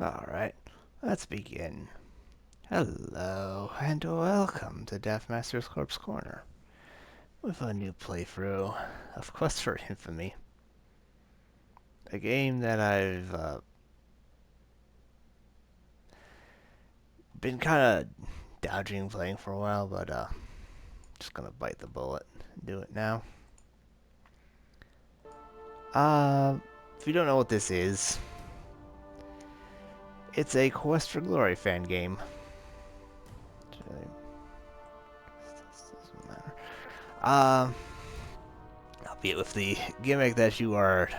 Alright, let's begin. Hello, and welcome to Deathmaster's Corpse Corner, with a new playthrough of Quest for Infamy. A game that I've been kind of dodging playing for a while, but just gonna bite the bullet and do it now. If you don't know what this is, it's a Quest for Glory fan game. Doesn't matter. Albeit with the gimmick that you are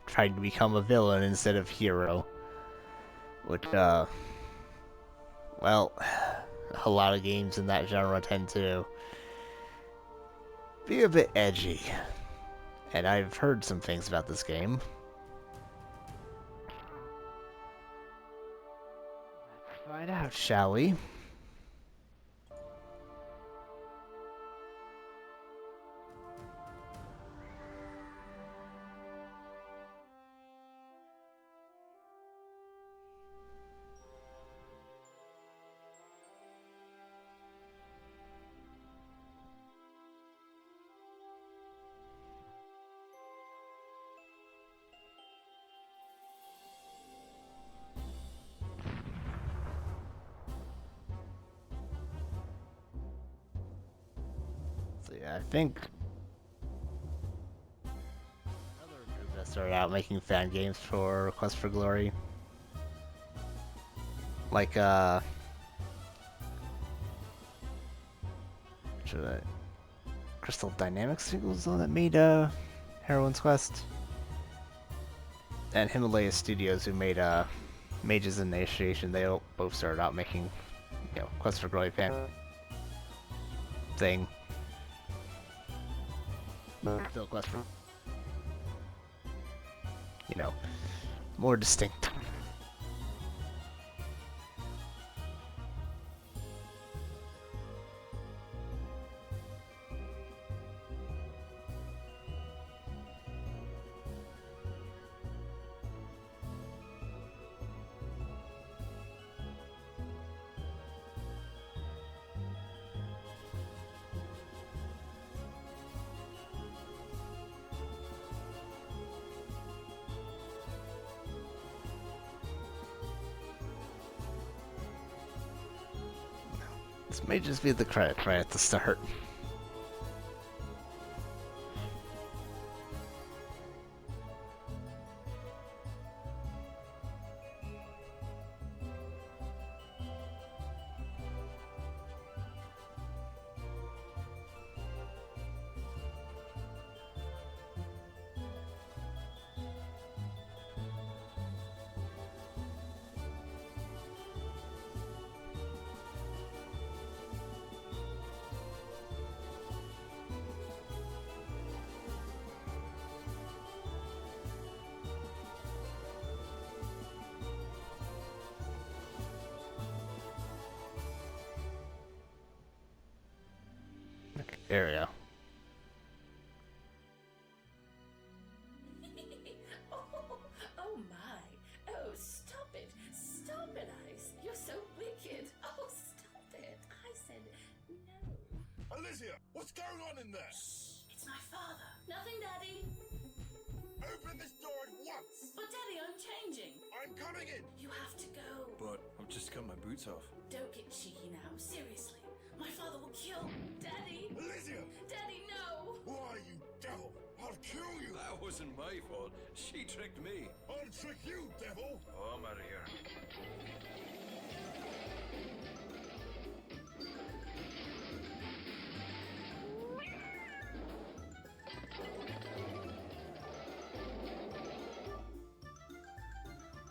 trying to become a villain instead of hero. Which, well, a lot of games in that genre tend to be a bit edgy. And I've heard some things about this game. Let's find out, shall we? So yeah, I think another group that started out making fan games for Quest for Glory. Like, Crystal Dynamics was the one that made, Heroine's Quest. And Himalaya Studios, who made, Mage's Initiation, they both started out making, Quest for Glory fan thing. Still Quest for, more distinct. This may just be the credit right at the start. There we go. Oh my. Oh, stop it. Stop it, Ice. You're so wicked. Oh, stop it. I said no. Alicia, what's going on in there? It's my father. Nothing, Daddy. Open this door at once! But, Daddy, I'm changing. I'm coming in! You have to go. But I've just got my boots off. Don't get cheeky now. Seriously. My father will kill. Daddy. Alicia! Daddy, no. Why, you devil! I'll kill you! That wasn't my fault. She tricked me. I'll trick you, devil! Oh, I'm out of here.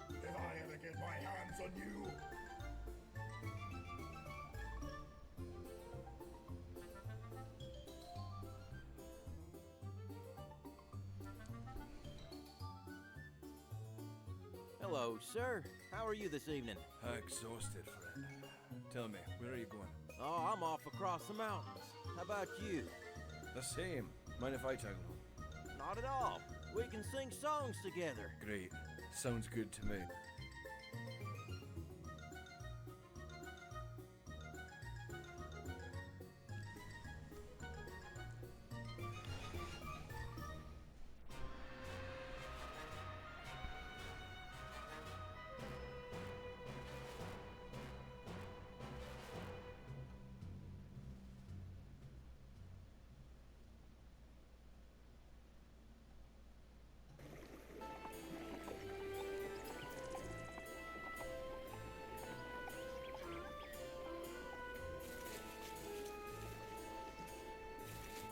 If I ever get my hands on you... Hello, sir. How are you this evening? Exhausted, friend. Tell me, where are you going? Oh, I'm off across the mountains. How about you? The same. Mind if I tag along? Not at all. We can sing songs together. Great. Sounds good to me.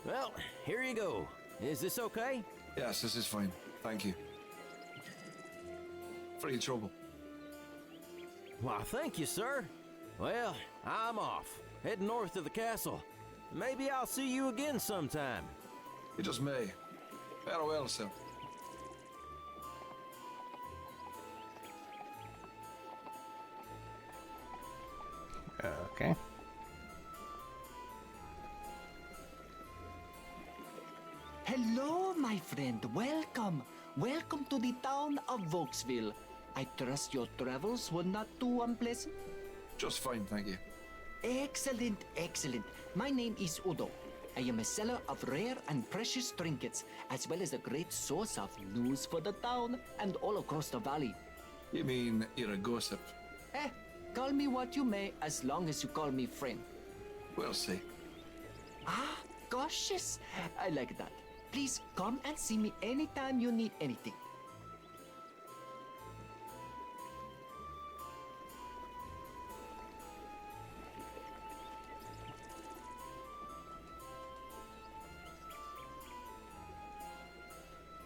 Well, here you go. Is this okay? Yes, this is fine. Thank you. Free trouble. Why, thank you, sir. Well, I'm off. Heading north to the castle. Maybe I'll see you again sometime. You just may. Farewell, sir. Okay. Hello, my friend. Welcome. Welcome to the town of Vauxville. I trust your travels were not too unpleasant. Just fine, thank you. Excellent, excellent. My name is Udo. I am a seller of rare and precious trinkets, as well as a great source of news for the town and all across the valley. You mean you're a gossip? Call me what you may, as long as you call me friend. We'll see. Ah, cautious. I like that. Please come and see me anytime you need anything.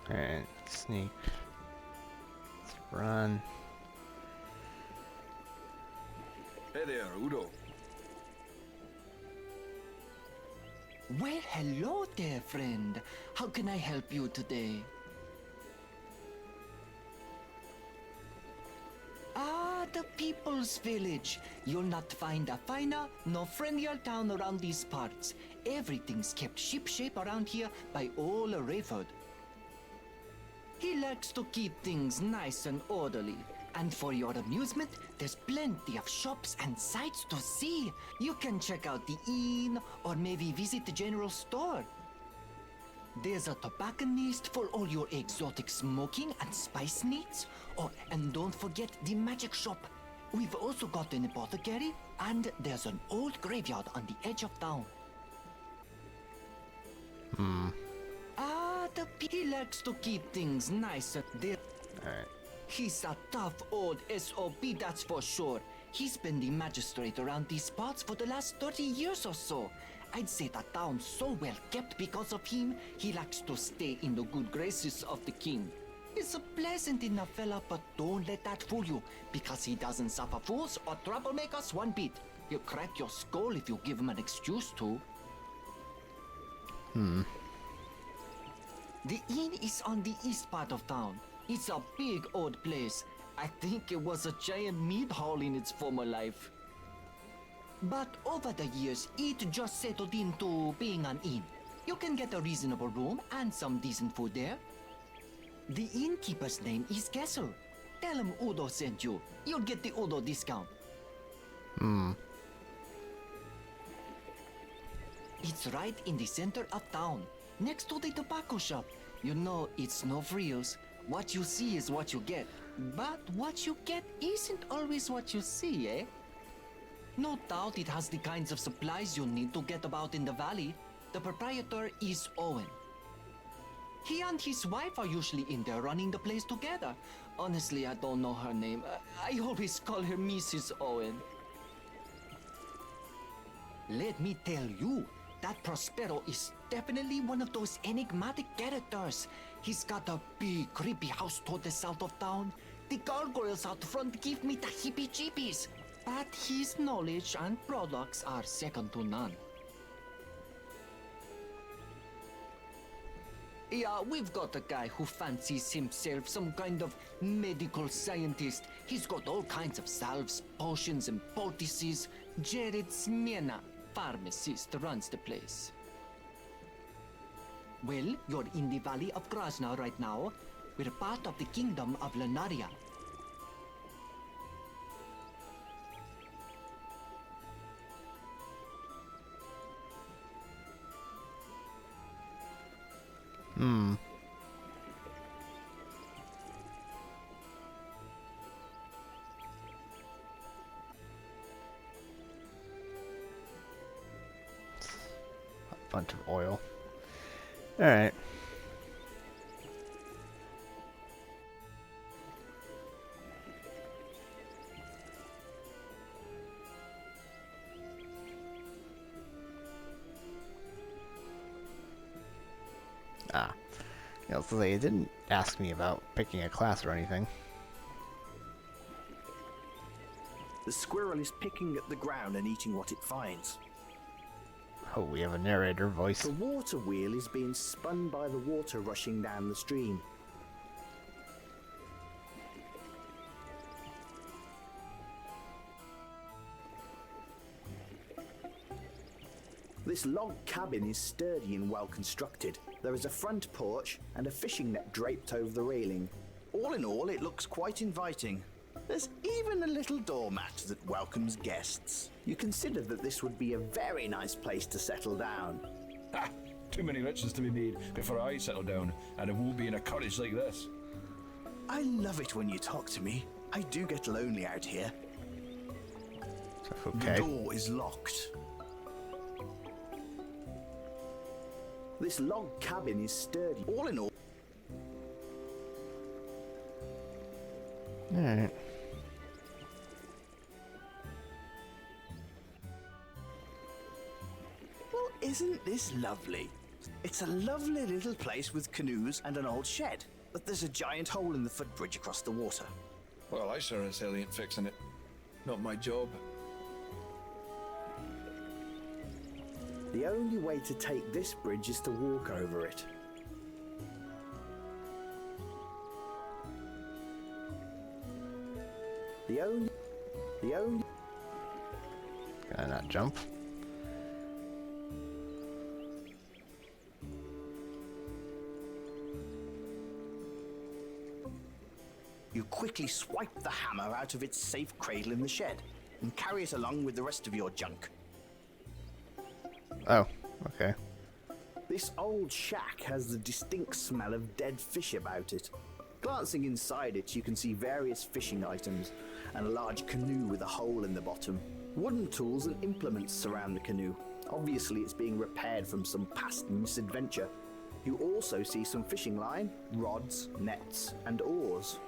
Alright, sneak. Let's run. Hey there, Udo. Well, hello there, friend. How can I help you today? Ah, the People's Village. You'll not find a finer nor friendlier town around these parts. Everything's kept shipshape around here by old Rayford. He likes to keep things nice and orderly. And for your amusement, there's plenty of shops and sights to see. You can check out the inn or maybe visit the general store. There's a tobacconist for all your exotic smoking and spice needs. Oh, and don't forget the magic shop. We've also got an apothecary, and there's an old graveyard on the edge of town. He likes to keep things nice and there. Alright. He's a tough old SOB, that's for sure. He's been the magistrate around these parts for the last 30 years or so. I'd say the town's so well kept because of him, he likes to stay in the good graces of the king. He's a pleasant enough fella, but don't let that fool you, because he doesn't suffer fools or troublemakers one bit. He'll crack your skull if you give him an excuse to. The inn is on the east part of town. It's a big old place. I think it was a giant meat hall in its former life. But over the years, it just settled into being an inn. You can get a reasonable room and some decent food there. The innkeeper's name is Kessel. Tell him Udo sent you. You'll get the Udo discount. It's right in the center of town, next to the tobacco shop. You know, it's no frills. What you see is what you get. But what you get isn't always what you see, eh? No doubt it has the kinds of supplies you need to get about in the valley. The proprietor is Owen. He and his wife are usually in there running the place together. Honestly, I don't know her name. I always call her Mrs. Owen. Let me tell you, that Prospero is definitely one of those enigmatic characters. He's got a big, creepy house toward the south of town. The gargoyles out front give me the heebie-jeebies. But his knowledge and products are second to none. Yeah, we've got a guy who fancies himself some kind of medical scientist. He's got all kinds of salves, potions, and poultices. Jared Smyrna, pharmacist, runs the place. Well, you're in the Valley of Krasna right now. We're part of the Kingdom of Lunaria. A bunch of oil. Alright. Ah. Yeah, so they didn't ask me about picking a class or anything. The squirrel is picking at the ground and eating what it finds. Oh, we have a narrator voice. The water wheel is being spun by the water rushing down the stream. This log cabin is sturdy and well constructed. There is a front porch and a fishing net draped over the railing. All in all, it looks quite inviting. There's even a little doormat that welcomes guests. You consider that this would be a very nice place to settle down. Ha! Too many riches to be made before I settle down, and it won't be in a cottage like this. I love it when you talk to me. I do get lonely out here. Okay. The door is locked. This log cabin is sturdy. All in all... Alright. Well, isn't this lovely? It's a lovely little place with canoes and an old shed. But there's a giant hole in the footbridge across the water. Well, I sure as hell ain't fixing it. Not my job. The only way to take this bridge is to walk over it. The only... Can I not jump? You quickly swipe the hammer out of its safe cradle in the shed and carry it along with the rest of your junk. Oh, okay. This old shack has the distinct smell of dead fish about it. Glancing inside it, you can see various fishing items and a large canoe with a hole in the bottom. Wooden tools and implements surround the canoe. Obviously, it's being repaired from some past misadventure. You also see some fishing line, rods, nets, and oars.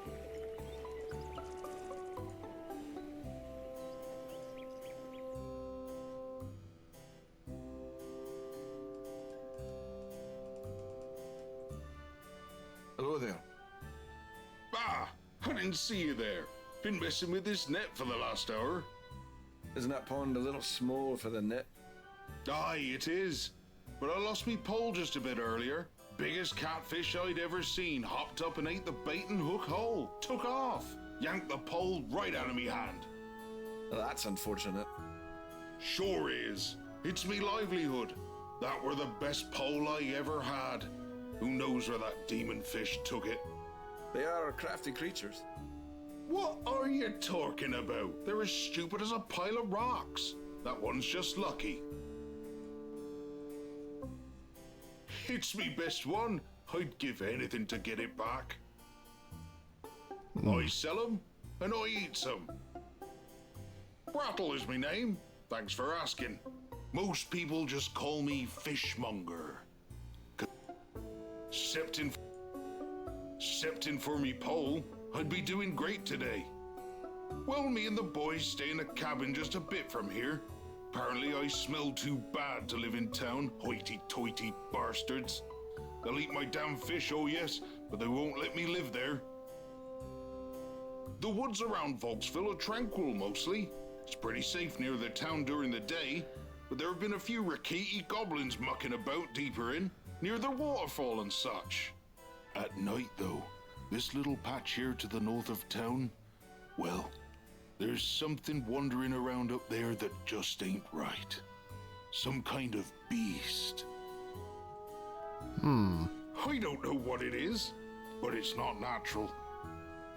Hello there. Ah, I didn't see you there. Been messing with this net for the last hour. Isn't that pond a little small for the net? Aye, it is. But I lost me pole just a bit earlier. Biggest catfish I'd ever seen hopped up and ate the bait and hook hole. Took off. Yanked the pole right out of me hand. Well, that's unfortunate. Sure is. It's me livelihood. That were the best pole I ever had. Who knows where that demon fish took it? They are crafty creatures. What are you talking about? They're as stupid as a pile of rocks. That one's just lucky. It's me best one. I'd give anything to get it back. I sell 'em and I eat some. Brattle is my name. Thanks for asking. Most people just call me Fishmonger. Excepting for me pole, I'd be doing great today. Well, me and the boys stay in a cabin just a bit from here. Apparently I smell too bad to live in town, hoity-toity bastards. They'll eat my damn fish, oh yes, but they won't let me live there. The woods around Volksville are tranquil mostly. It's pretty safe near the town during the day, but there have been a few rackety goblins mucking about deeper in, near the waterfall and such. At night, though, this little patch here to the north of town, well, there's something wandering around up there that just ain't right. Some kind of beast. I don't know what it is, but it's not natural.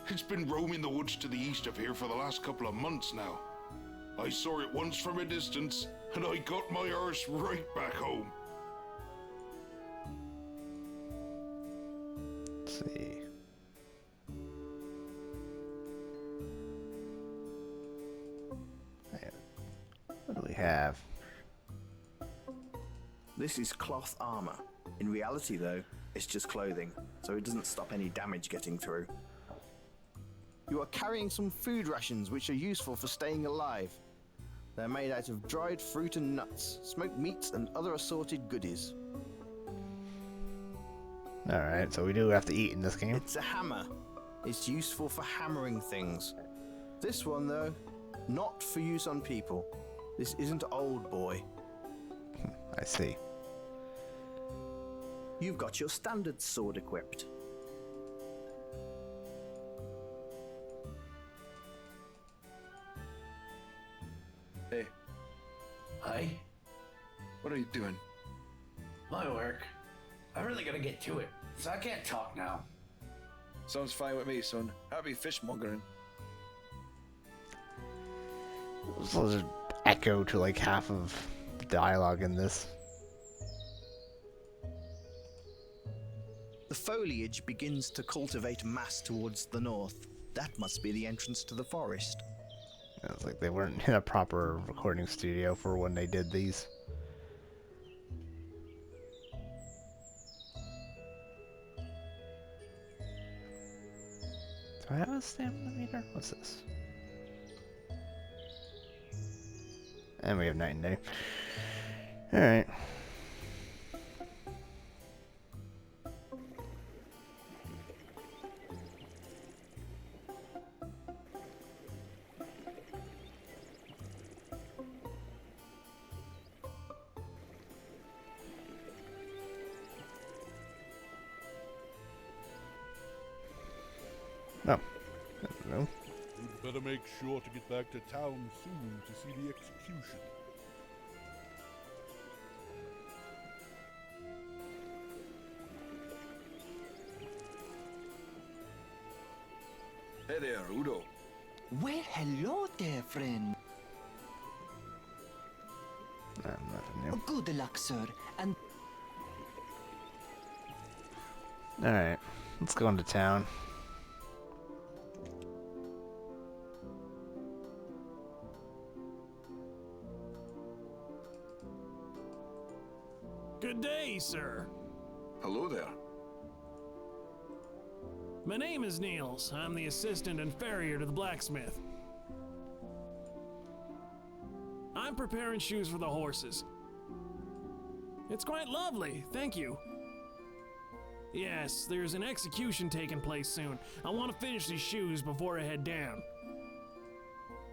It's been roaming the woods to the east of here for the last couple of months now. I saw it once from a distance, and I got my arse right back home. Let's see. What do we have? This is cloth armor. In reality, though, it's just clothing, so it doesn't stop any damage getting through. You are carrying some food rations which are useful for staying alive. They're made out of dried fruit and nuts, smoked meats, and other assorted goodies. Alright, so we do have to eat in this game. It's a hammer. It's useful for hammering things. This one, though, not for use on people. This isn't old boy. I see. You've got your standard sword equipped. Hey, Hi, what are you doing? my work. I really gotta get to it, so I can't talk now. Sounds fine with me, son. Happy fishmongering. So there's an echo to like half of dialogue in this. The foliage begins to cultivate mass towards the north. That must be the entrance to the forest. It's like they weren't in a proper recording studio for when they did these. Do I have a stamina meter? What's this? And we have night and day. Alright. Oh. Hello. You'd better make sure to get back to town soon to see the execution. Hey there, Udo. Well, hello there, friend. Nothing new. Good luck, sir. And Alright. Let's go into town. Good day, sir. Hello there. My name is Niels. I'm the assistant and farrier to the blacksmith. I'm preparing shoes for the horses. It's quite lovely, thank you. Yes, there's an execution taking place soon. I want to finish these shoes before I head down.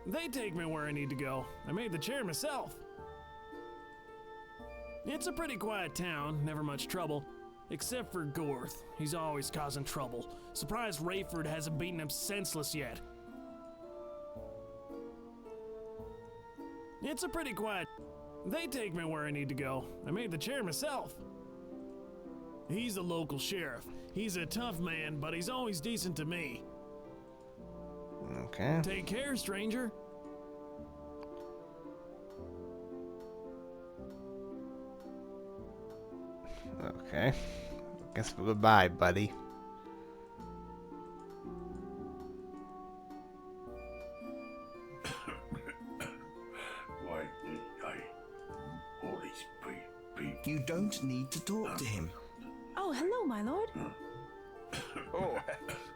They take me where I need to go. I made the chair myself. It's a pretty quiet town, never much trouble. Except for Gorth. He's always causing trouble. Surprised Rayford hasn't beaten him senseless yet. It's a pretty quiet... They take me where I need to go. I made the chair myself. He's the local sheriff. He's a tough man, but he's always decent to me. Okay. Take care, stranger. Okay. Guess goodbye, buddy. Why did I always be... You don't need to talk to him. Oh, hello, my lord. Oh,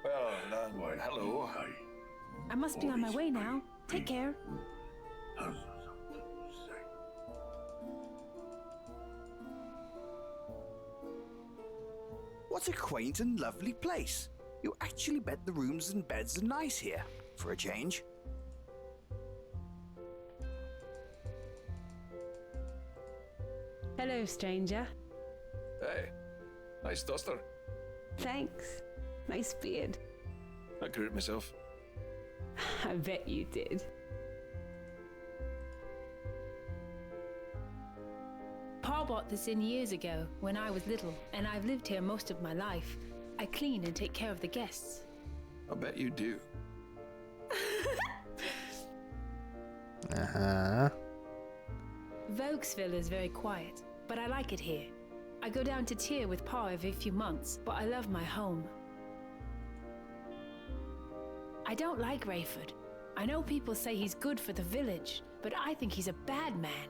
well, hello. I must be on my way now. Take care. What a quaint and lovely place. You actually bet the rooms and beds are nice here, for a change. Hello, stranger. Hey, nice duster. Thanks. Nice beard. I grew it myself. I bet you did. Pa bought this in years ago, when I was little, and I've lived here most of my life. I clean and take care of the guests. I bet you do. Uh-huh. Vokesville is very quiet, but I like it here. I go down to Tyr with Pa every few months, but I love my home. I don't like Rayford. I know people say he's good for the village, but I think he's a bad man.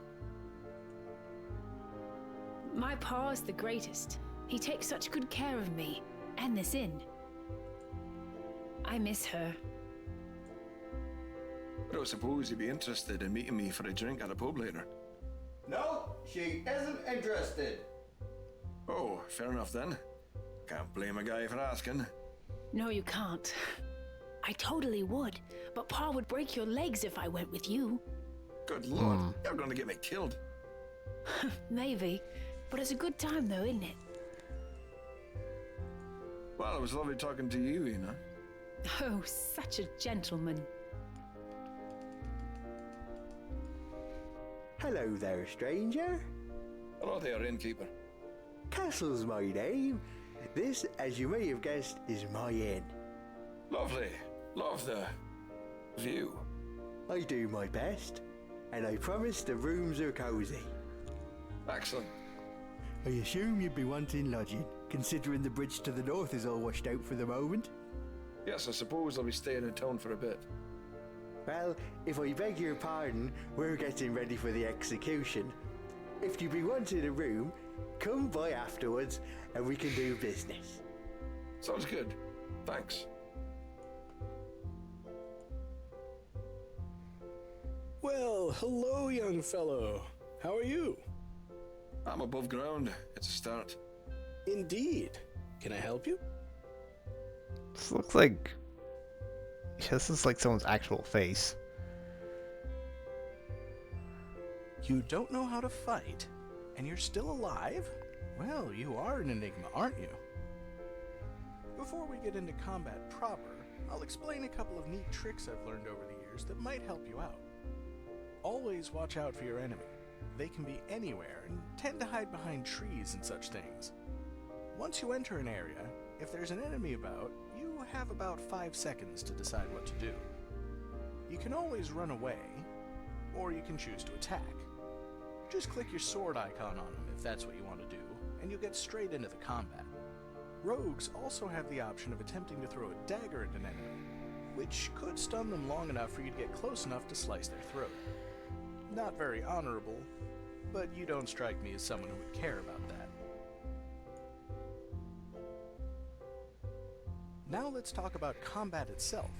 My Pa's the greatest. He takes such good care of me, and this inn. I miss her. I don't suppose you'd be interested in meeting me for a drink at a pub later. No, she isn't interested. Oh, fair enough then. Can't blame a guy for asking. No, you can't. I totally would, but Pa would break your legs if I went with you. Good lord, you're gonna get me killed. Maybe, but it's a good time though, isn't it? Well, it was lovely talking to you, Ina. Oh, such a gentleman. Hello there, stranger. Hello there, innkeeper. Castle's my name. This, as you may have guessed, is my inn. Lovely. Love the view. I do my best, and I promise the rooms are cozy. Excellent. I assume you'd be wanting lodging, considering the bridge to the north is all washed out for the moment. Yes, I suppose I'll be staying in town for a bit. Well, if I beg your pardon, we're getting ready for the execution. If you be wanting a room, come by afterwards and we can do business. Sounds good. Thanks. Well, hello, young fellow. How are you? I'm above ground. It's a start. Indeed. Can I help you? This looks like... This is like someone's actual face. You don't know how to fight, and you're still alive? Well, you are an enigma, aren't you? Before we get into combat proper, I'll explain a couple of neat tricks I've learned over the years that might help you out. Always watch out for your enemy. They can be anywhere and tend to hide behind trees and such things. Once you enter an area, if there's an enemy about, you have about 5 seconds to decide what to do. You can always run away, or you can choose to attack. Just click your sword icon on them if that's what you want to do, and you'll get straight into the combat. Rogues also have the option of attempting to throw a dagger at an enemy, which could stun them long enough for you to get close enough to slice their throat. Not very honorable, but you don't strike me as someone who would care about that. Now let's talk about combat itself.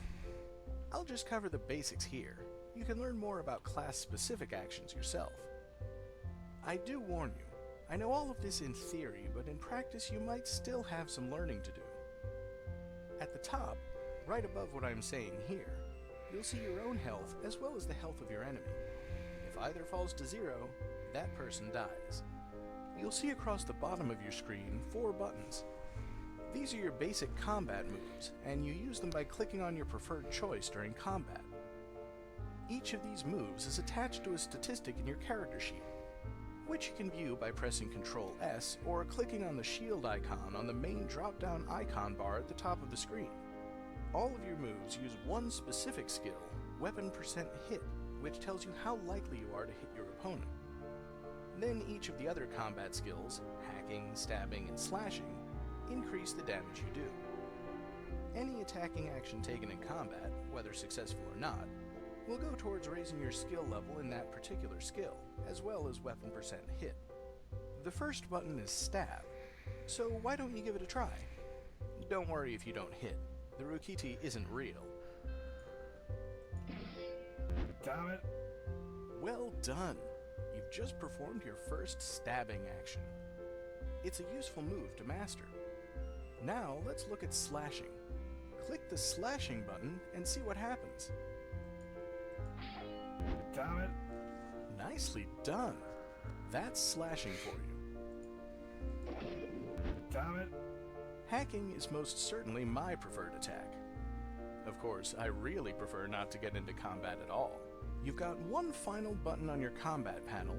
I'll just cover the basics here. You can learn more about class-specific actions yourself. I do warn you, I know all of this in theory, but in practice you might still have some learning to do. At the top, right above what I'm saying here, you'll see your own health as well as the health of your enemy. If either falls to 0, that person dies. You'll see across the bottom of your screen 4 buttons. These are your basic combat moves, and you use them by clicking on your preferred choice during combat. Each of these moves is attached to a statistic in your character sheet, which you can view by pressing Ctrl S or clicking on the shield icon on the main drop-down icon bar at the top of the screen. All of your moves use one specific skill, weapon % hit, which tells you how likely you are to hit your opponent. Then each of the other combat skills, hacking, stabbing, and slashing, increase the damage you do. Any attacking action taken in combat, whether successful or not, will go towards raising your skill level in that particular skill, as well as weapon % hit. The first button is stab, so why don't you give it a try? Don't worry if you don't hit. The Rukiti isn't real. Damn it. Well done. You've just performed your first stabbing action. It's a useful move to master. Now let's look at slashing. Click the slashing button and see what happens. Damn it. Nicely done. That's slashing for you. Damn it. Hacking is most certainly my preferred attack. Of course, I really prefer not to get into combat at all. You've got one final button on your combat panel.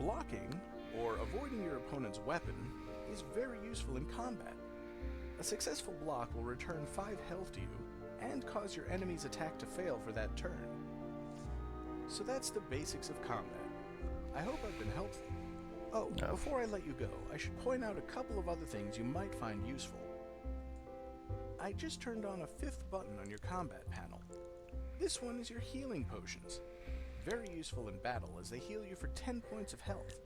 Blocking, or avoiding your opponent's weapon, is very useful in combat. A successful block will return 5 health to you and cause your enemy's attack to fail for that turn. So that's the basics of combat. I hope I've been helpful. Oh, before I let you go, I should point out a couple of other things you might find useful. I just turned on a 5th button on your combat panel. This one is your healing potions. Very useful in battle as they heal you for 10 points of health,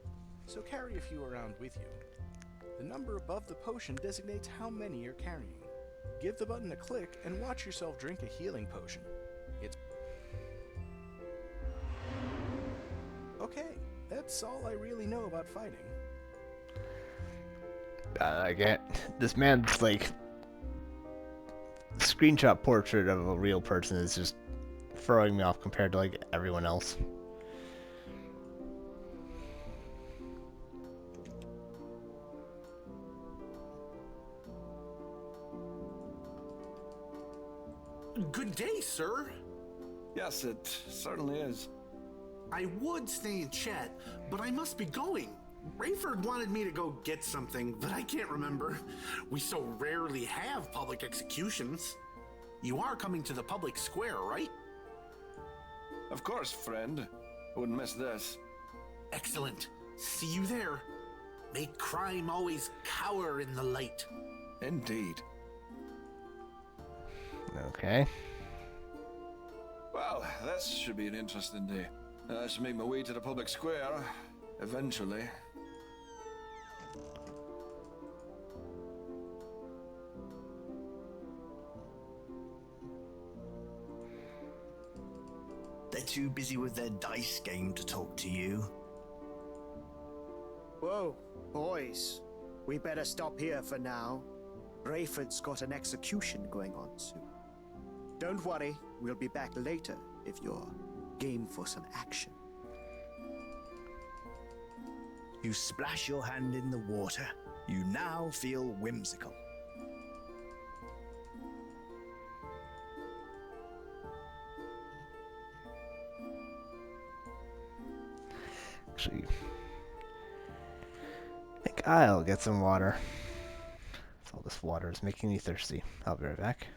so carry a few around with you. The number above the potion designates how many you're carrying. Give the button a click and watch yourself drink a healing potion. Okay, that's all I really know about fighting. I can't. This man's like screenshot portrait of a real person is just throwing me off compared to like everyone else. Good day, sir. Yes, it certainly is. I would stay and chat, but I must be going. Rayford wanted me to go get something, but I can't remember. We so rarely have public executions. You are coming to the public square, right? Of course, friend. Wouldn't miss this. Excellent. See you there. Make crime always cower in the light. Indeed. Okay. Well, this should be an interesting day. I should make my way to the public square, eventually. They're too busy with their dice game to talk to you. Whoa, boys. We better stop here for now. Rayford's got an execution going on soon. Don't worry, we'll be back later if you're game for some action. You splash your hand in the water. You now feel whimsical. Actually, I think I'll get some water. All this water is making me thirsty. I'll be right back.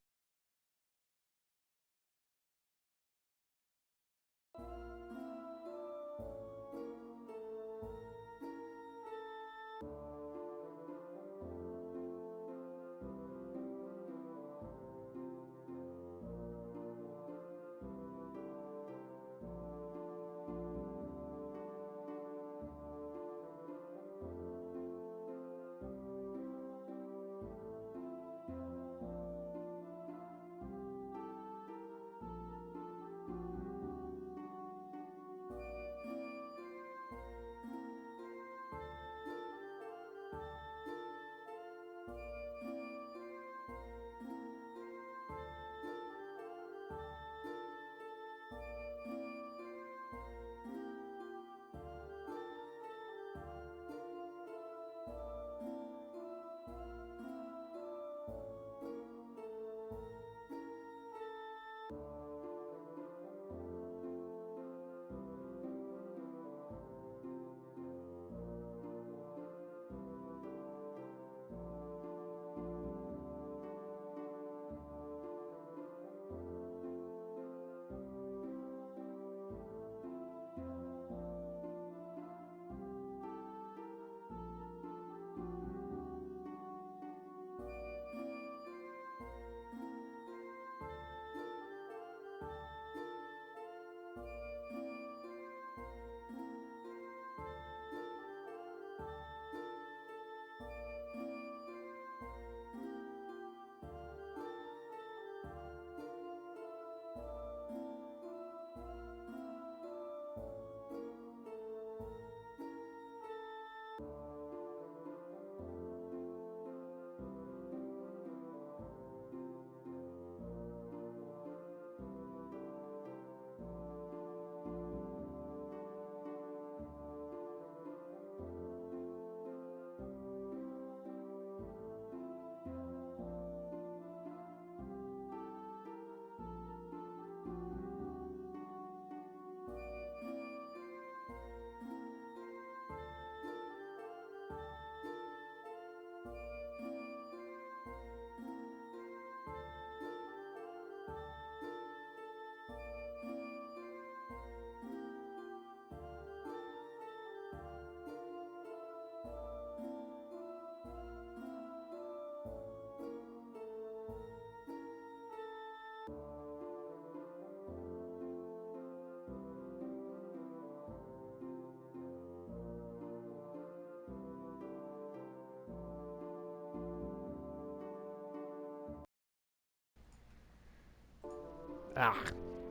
Ah,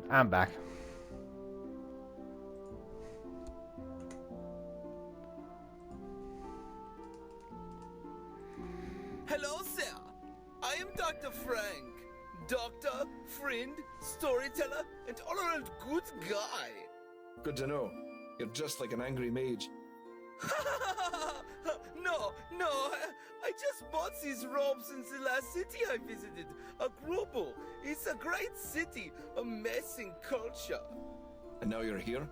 I'm back. Hello, sir. I am Dr. Frank. Doctor, friend, storyteller, and all-around good guy. Good to know. You're just like an angry mage. No, I just bought these robes in the last city I visited, Agrubo. It's a great city, amazing culture. And now you're here?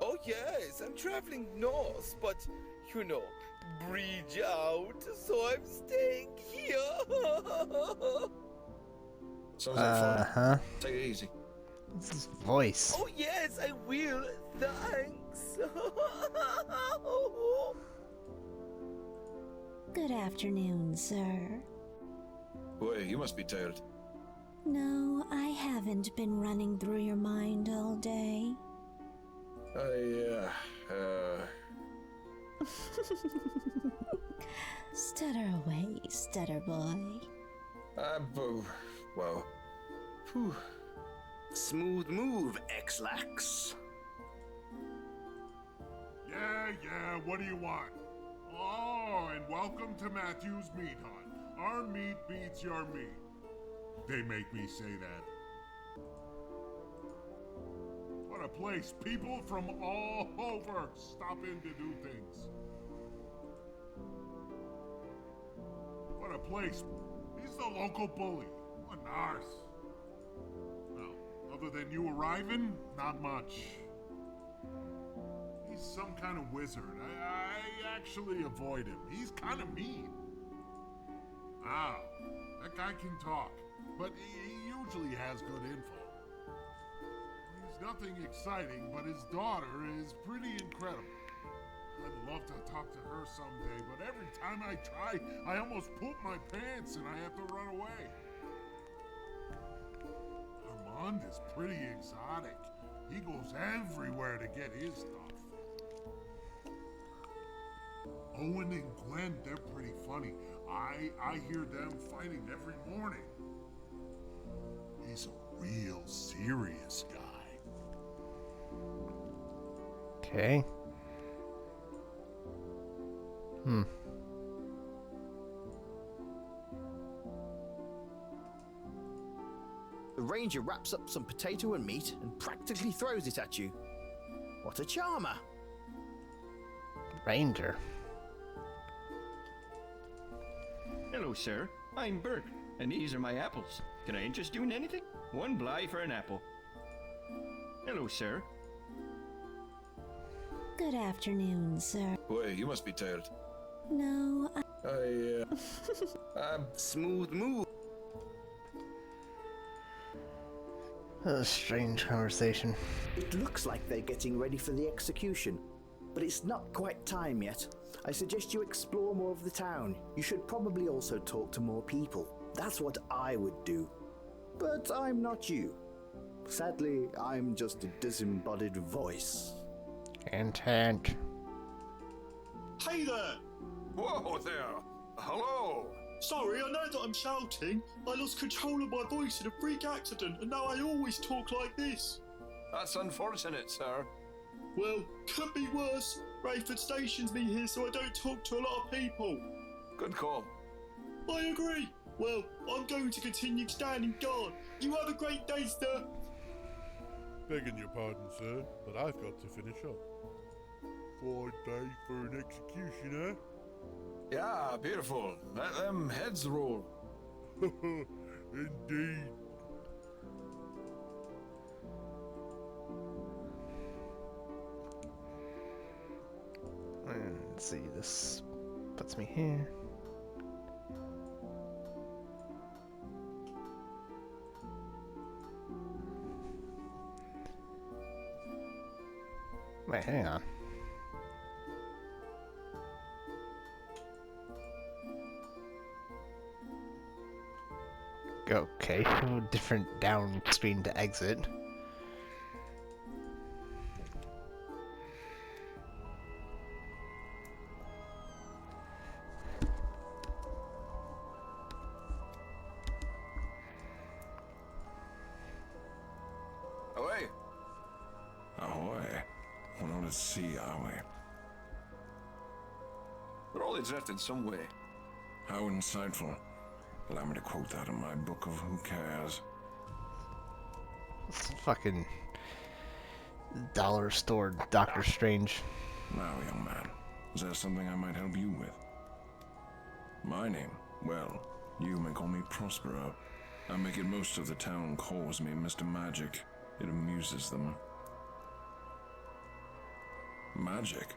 Oh yes, I'm traveling north, but, you know, bridge out, so I'm staying here. Sounds like fun. Take it easy. What's his voice? Oh yes, I will, thanks. Good afternoon, sir. Boy, you must be tired. No, I haven't been running through your mind all day. Stutter away, stutter boy. Well. Whew. Smooth move, X-Lax. Yeah, what do you want? Oh, and welcome to Matthew's Meat Hunt. Our meat beats your meat. They make me say that. What a place. People from all over stop in to do things. What a place. He's the local bully. What an arse. Well, other than you arriving, not much. He's some kind of wizard. I actually avoid him. He's kind of mean. Ah, that guy can talk, but he usually has good info. He's nothing exciting, but his daughter is pretty incredible. I'd love to talk to her someday, but every time I try, I almost poop my pants and I have to run away. Armand is pretty exotic. He goes everywhere to get his stuff. Owen and Glenn, they're pretty funny. I hear them fighting every morning. He's a real serious guy. Okay. The ranger wraps up some potato and meat and practically throws it at you. What a charmer! Ranger. Hello, sir. I'm Bert, and these are my apples. Can I interest you in anything? One bly for an apple. Hello, sir. Good afternoon, sir. Boy, you must be tired. No, Smooth move. A strange conversation. It looks like they're getting ready for the execution, but it's not quite time yet. I suggest you explore more of the town. You should probably also talk to more people. That's what I would do. But I'm not you. Sadly, I'm just a disembodied voice. Hint. Hey there! Whoa there! Hello! Sorry, I know that I'm shouting. I lost control of my voice in a freak accident, and now I always talk like this. That's unfortunate, sir. Well, could be worse. Rayford stations me here so I don't talk to a lot of people. Good call. I agree. Well, I'm going to continue standing guard. You have a great day, sir. Begging your pardon, sir, but I've got to finish up. Fine day for an execution, eh? Yeah, beautiful. Let them heads roll. Indeed. Let's see, this puts me here. Wait, hang on. Okay, different down screen to exit. Away! Ahoy. We're not at sea, are we? We're all adrift in some way. How insightful. Allow me to quote that in my book of Who Cares. It's fucking dollar store Doctor Strange. Now, young man, is there something I might help you with? My name? Well, you may call me Prospero. I make it most of the town calls me Mr. Magic. It amuses them. Magic?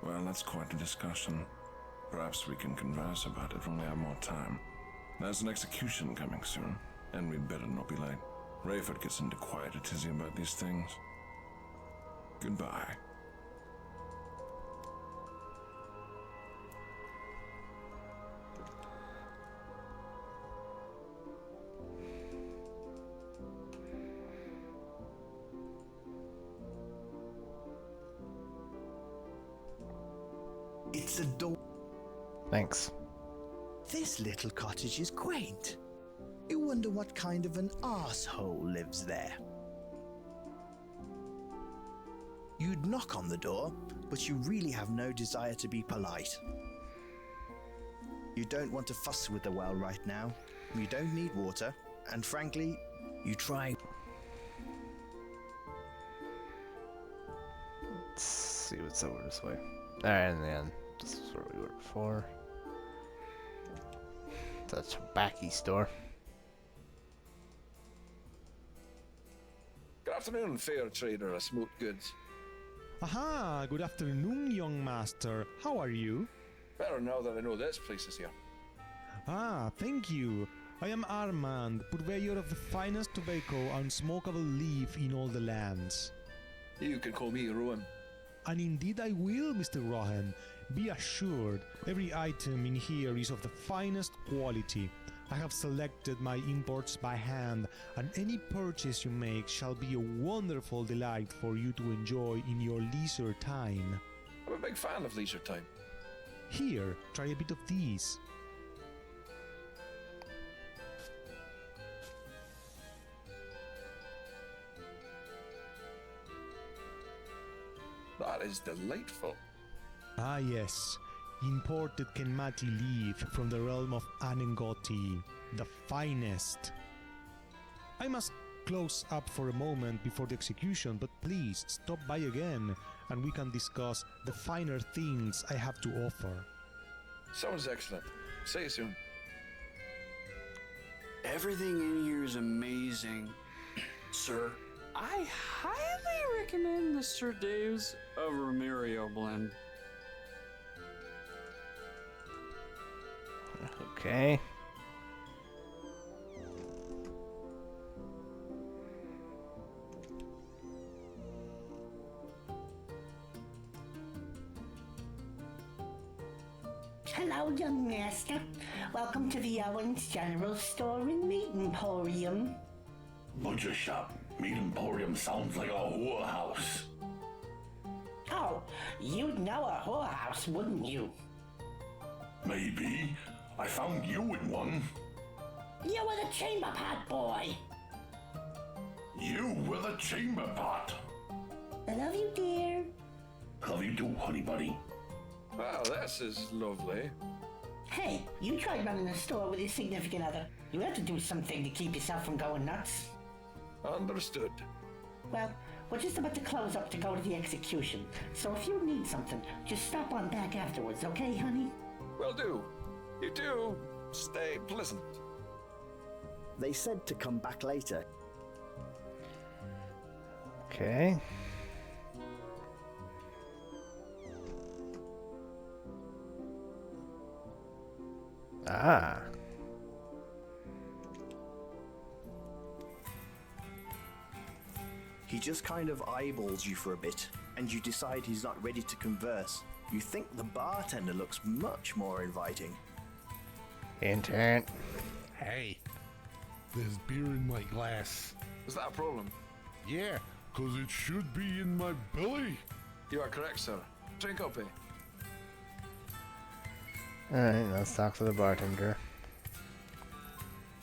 Well, that's quite a discussion. Perhaps we can converse about it when we have more time. There's an execution coming soon, and we'd better not be late. Rayford gets into quite a tizzy about these things. Goodbye. It's a door. Thanks. This little cottage is quaint. You wonder what kind of an arsehole lives there. You'd knock on the door, but you really have no desire to be polite. You don't want to fuss with the well right now. You don't need water, and frankly, you try. Let's see what's over this way. Alright, and then this is where we were before. That's a tobacco store. Good afternoon, fair trader of smoked goods. Aha, good afternoon, young master. How are you? Better now that I know this place is here. Ah, thank you. I am Armand, purveyor of the finest tobacco and smokable leaf in all the lands. You can call me Rowan. And indeed I will, Mr. Rohan. Be assured, every item in here is of the finest quality. I have selected my imports by hand, and any purchase you make shall be a wonderful delight for you to enjoy in your leisure time. I'm a big fan of leisure time. Here, try a bit of these. That is delightful. Ah yes, imported Kenmati leaf from the realm of Anengoti, the finest. I must close up for a moment before the execution, but please stop by again and we can discuss the finer things I have to offer. Sounds excellent. See you soon. Everything in here is amazing, sir. I highly recommend the Sir Dave's Overmario blend. Okay. Hello, young master. Welcome to the Owens General Store and Meat Emporium. Butcher shop. Meat Emporium sounds like a whorehouse. Oh, you'd know a whorehouse, wouldn't you? Maybe. I found you in one. You were the chamber pot boy. You were the chamber pot. I love you, dear. Love you too, honey buddy. Well, this is lovely. Hey, you tried running a store with your significant other. You have to do something to keep yourself from going nuts. Understood. Well, we're just about to close up to go to the execution. So if you need something, just stop on back afterwards, okay, honey? Will do. You do. Stay pleasant. They said to come back later. Okay. Ah. He just kind of eyeballs you for a bit, and you decide he's not ready to converse. You think the bartender looks much more inviting. Intern. Hey, there's beer in my glass. Is that a problem? Yeah, 'cause it should be in my belly. You are correct, sir. Drink up, eh? Alright, let's talk to the bartender.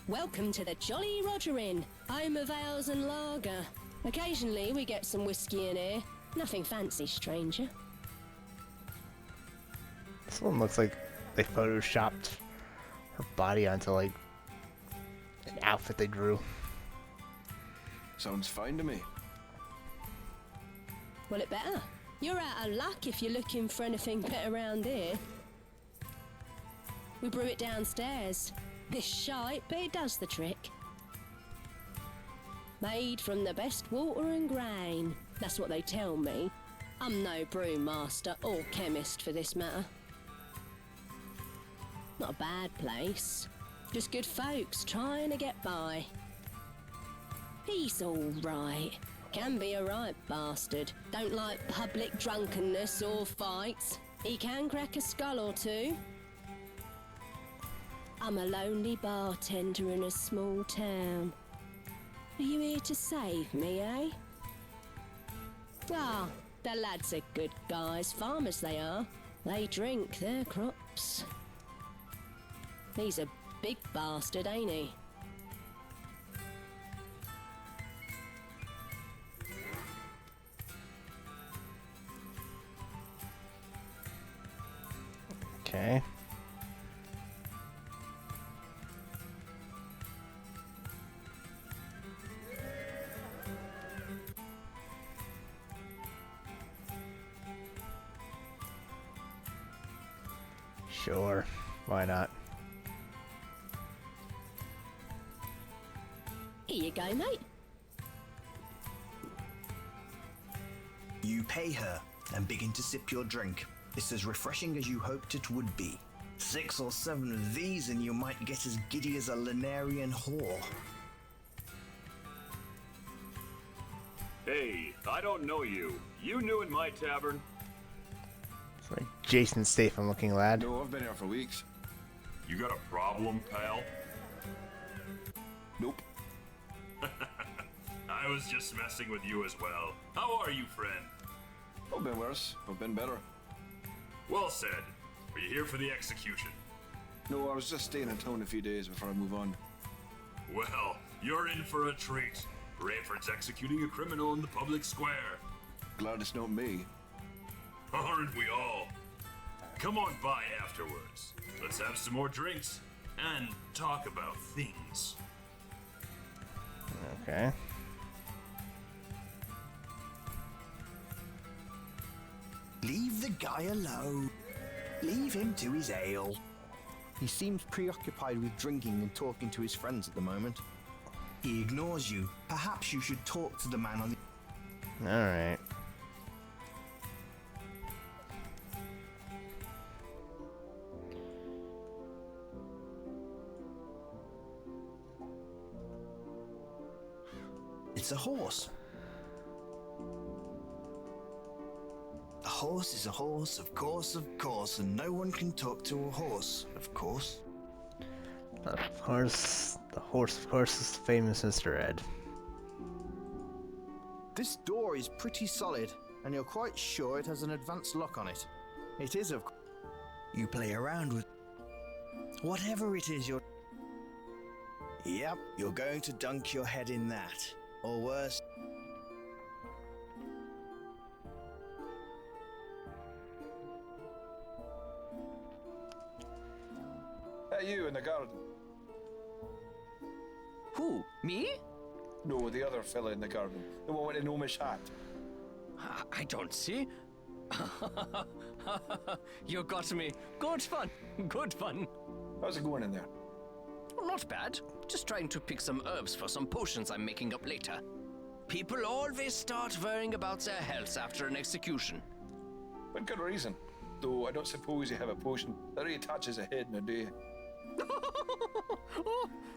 Welcome to the Jolly Roger Inn. I'm of ales and lager. Occasionally we get some whiskey in here. Nothing fancy, stranger. This one looks like they photoshopped her body onto like an outfit they drew. Sounds fine to me. Well, it better. You're out of luck if you're looking for anything better around here. We brew it downstairs. This shite, but it does the trick. Made from the best water and grain. That's what they tell me. I'm no brewmaster or chemist for this matter. Not a bad place. Just good folks trying to get by. He's all right. Can be a right bastard. Don't like public drunkenness or fights. He can crack a skull or two. I'm a lonely bartender in a small town. Are you here to save me, eh? Ah, the lads are good guys, farmers they are. They drink their crops. He's a big bastard, ain't he? Okay. Sure, why not? Here you go, mate. You pay her and begin to sip your drink. It's as refreshing as you hoped it would be. 6 or 7 of these and you might get as giddy as a Lunarian whore. Hey, I don't know you. You new in my tavern? It's like Jason Statham looking lad. No, I've been here for weeks. You got a problem, pal? Nope. I was just messing with you as well. How are you, friend? I've been worse. I've been better. Well said. Are you here for the execution? No, I was just staying in town a few days before I move on. Well, you're in for a treat. Rayford's executing a criminal in the public square. Glad it's not me. Aren't we all? Come on by afterwards. Let's have some more drinks and talk about things. Okay. Leave the guy alone. Leave him to his ale. He seems preoccupied with drinking and talking to his friends at the moment. He ignores you. Perhaps you should talk to the man on the... Alright. It's a horse. A horse is a horse, of course, and no one can talk to a horse, of course. Of course, the horse, of course, is famous Mr. Ed. This door is pretty solid, and you're quite sure it has an advanced lock on it. It is, of course. You play around with... whatever it is you're... Yep, you're going to dunk your head in that. Or worse... Hey, you in the garden. Who? Me? No, the other fella in the garden. The one with the gnomish hat. I don't see. You got me. Good fun. Good fun. How's it going in there? Not bad. Just trying to pick some herbs for some potions I'm making up later. People always start worrying about their health after an execution. With good reason. Though I don't suppose you have a potion that reattaches a head in a day.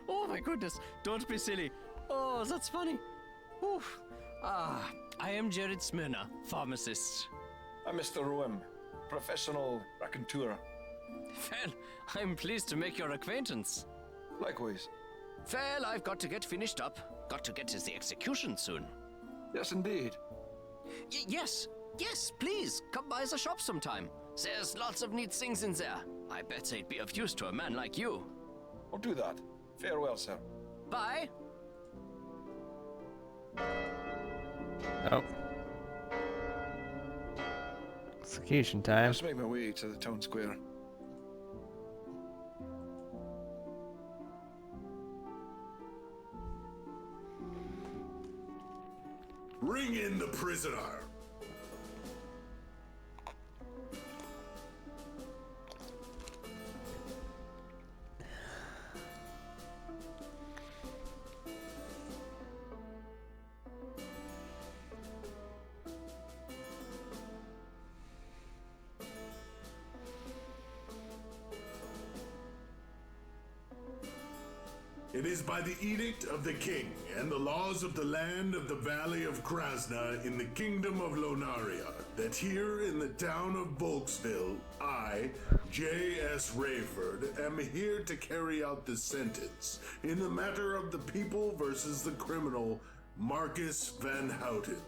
Oh my goodness. Don't be silly. Oh, that's funny. Oof. I am Jared Smyrna, pharmacist. I'm Mr. Roem, professional raconteur. Well, I'm pleased to make your acquaintance. Likewise. Well, I've got to get finished up. Got to get to the execution soon. Yes, indeed. Yes, please, come by the shop sometime. There's lots of neat things in there. I bet they'd be of use to a man like you. I'll do that. Farewell, sir. Bye. Oh. Execution time. Let's make my way to the town square. in the prisoner. It is by the edict of the king and the laws of the land of the valley of Krasna in the kingdom of Lonaria that here in the town of Volksville, I, J.S. Rayford, am here to carry out the sentence in the matter of the people versus the criminal Marcus Van Houten,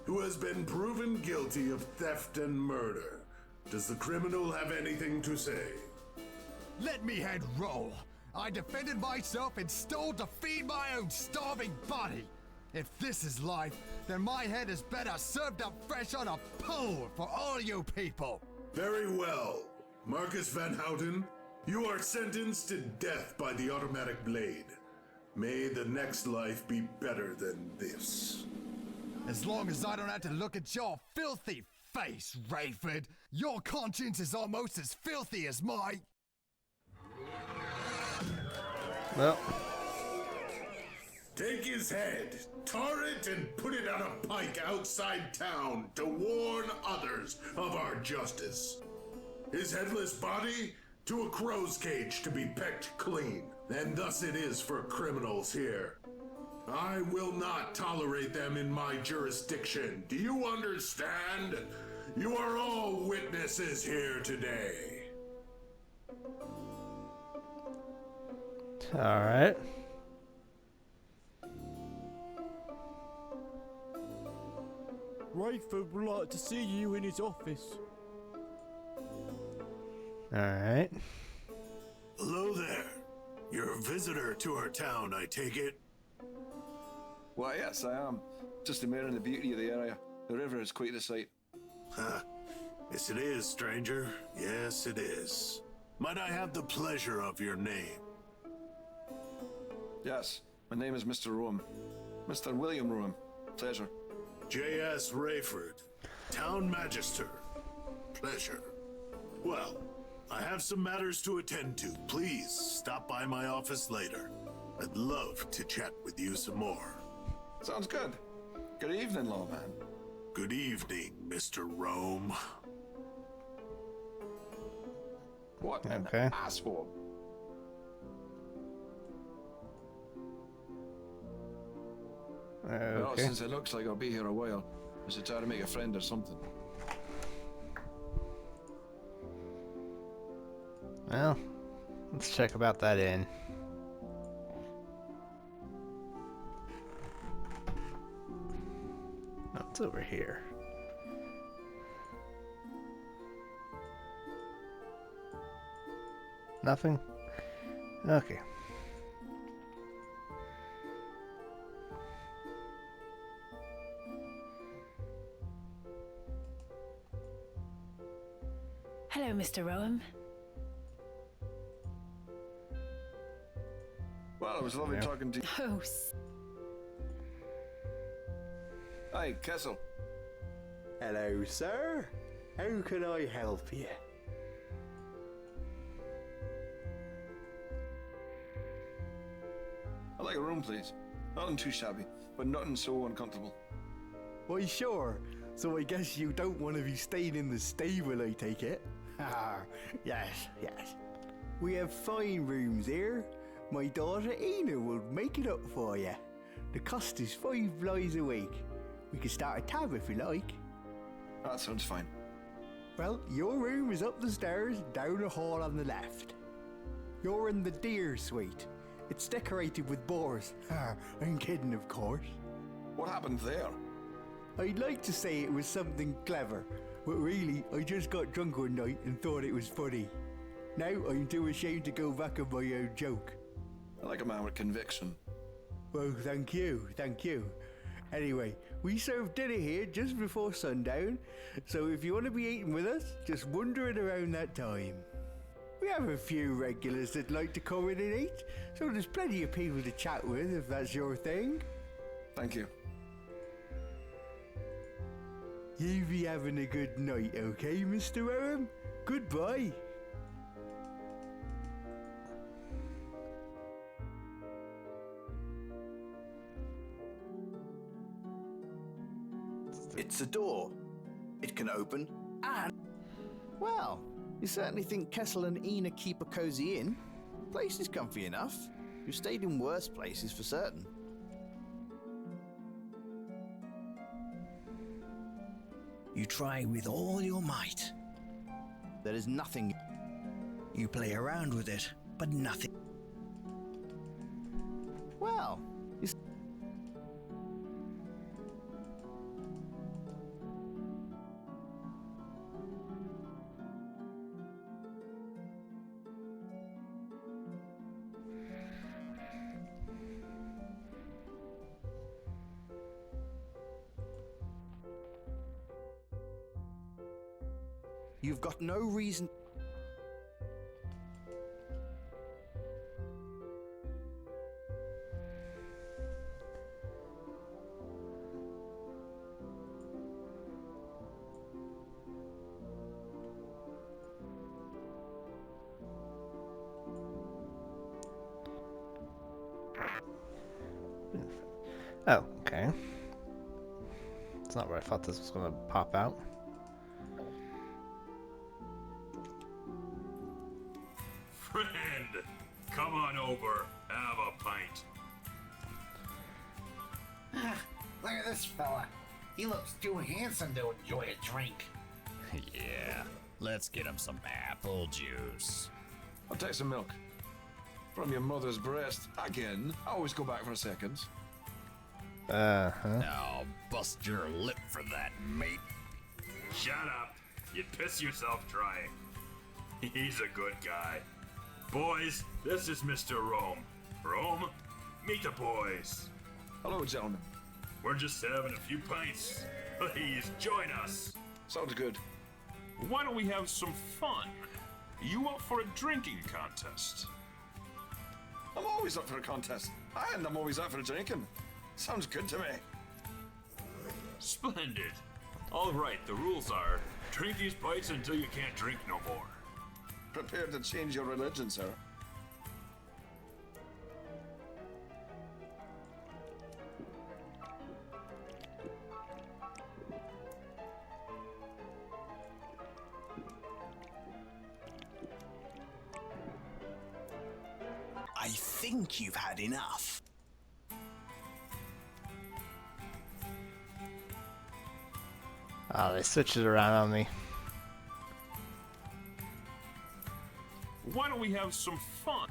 who has been proven guilty of theft and murder. Does the criminal have anything to say? Let me head roll. I defended myself and stole to feed my own starving body. If this is life, then my head is better served up fresh on a pole for all you people. Very well. Marcus Van Houten, you are sentenced to death by the automatic blade. May the next life be better than this. As long as I don't have to look at your filthy face, Rayford, your conscience is almost as filthy as my... Well. Take his head, tar it, and put it on a pike outside town to warn others of our justice. His headless body to a crow's cage to be pecked clean, and thus it is for criminals here. I will not tolerate them in my jurisdiction. Do you understand? You are all witnesses here today. Alright. Rayford would like to see you in his office. Alright. Hello there. You're a visitor to our town, I take it? Why, yes, I am. Just admiring the beauty of the area. The river is quite the sight. Huh. Yes, it is, stranger. Yes, it is. Might I have the pleasure of your name? Yes, my name is Mr. Rome. Mr. William Rome. Pleasure. J.S. Rayford, Town Magister. Pleasure. Well, I have some matters to attend to. Please stop by my office later. I'd love to chat with you some more. Sounds good. Good evening, lawman. Good evening, Mr. Rome. What an Okay. asshole. Well, Okay. since it looks like I'll be here a while, I should try to make a friend or something. Well, let's check about that inn. No, it's over here. Nothing? Okay. Hello, Mr. Rowan. Well, it was lovely talking to you. Oh, Hi, Kessel. Hello, sir. How can I help you? I'd like a room, please. Nothing too shabby, but nothing so uncomfortable. Why, sure. So I guess you don't want to be staying in the stable, I take it? Yes, yes. We have fine rooms here. My daughter Ina will make it up for you. The cost is $5 a week. We can start a tab if you like. That sounds fine. Well, your room is up the stairs, down the hall on the left. You're in the deer suite. It's decorated with boars. I'm kidding, of course. What happened there? I'd like to say it was something clever, but really, I just got drunk one night and thought it was funny. Now I'm too ashamed to go back on my own joke. I like a man with conviction. Well, thank you, thank you. Anyway, we serve dinner here just before sundown, so if you want to be eating with us, just wander in around that time. We have a few regulars that like to come in and eat, so there's plenty of people to chat with if that's your thing. Thank you. You be having a good night, okay, Mr. Owen? Goodbye. It's a door. It can open and... Well, you certainly think Kessel and Ina keep a cozy inn? Place is comfy enough. You've stayed in worse places for certain. You try with all your might. There is nothing. You play around with it, but nothing. Well, you've got no reason. Oh, okay. It's not where I thought this was going to pop out. Friend, come on over. Have a pint. Look at this fella. He looks too handsome to enjoy a drink. Yeah, let's get him some apple juice. I'll take some milk. From your mother's breast. Again, I always go back for a second. Now, bust your lip for that, mate. Shut up. You'd piss yourself trying. He's a good guy. Boys, this is Mr. Rome. Rome, meet the boys. Hello, gentlemen. We're just having a few pints. Please join us. Sounds good. Why don't we have some fun? You up for a drinking contest? I'm always up for a contest. And I'm always up for drinking. Sounds good to me. Splendid. All right, the rules are, drink these pints until you can't drink no more. Prepared to change your religion, sir. I think you've had enough. Oh, they switched it around on me. Why don't we have some fun?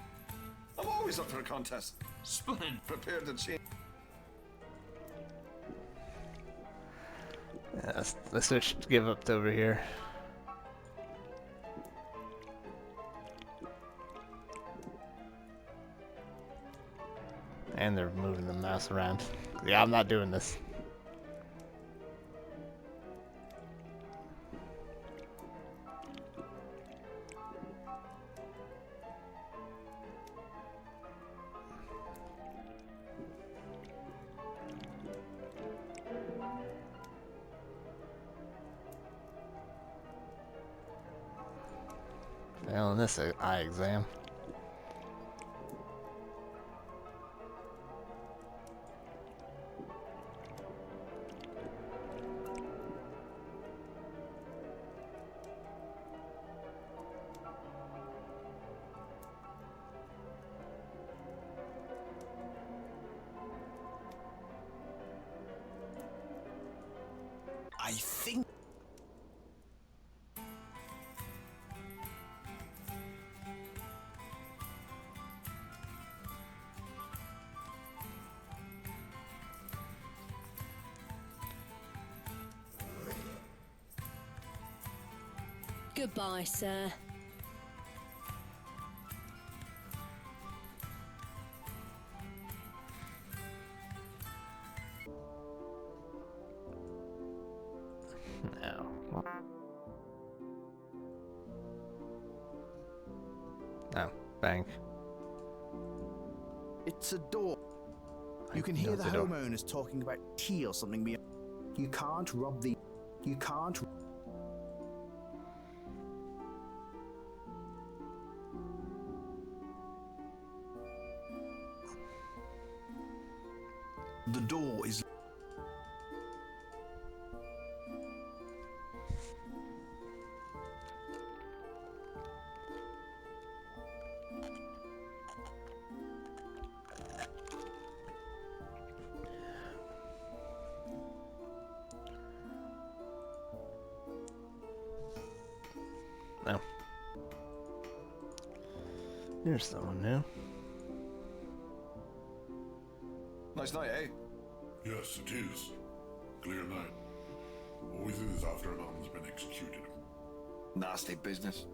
I'm always up for a contest. Splendid. Prepared to change. Yeah, let's switch, give up to over here. And they're moving the mouse around. Yeah, I'm not doing this. Failing this eye exam. I think... Goodbye, sir. No. Oh, bank. It's a door. You can hear the homeowners talking about tea or something. You can't rob the... You can't. The door is. No. There's someone new. Nice night, eh? Yes, it is. Clear night. Always is after a man's been executed. Nasty business.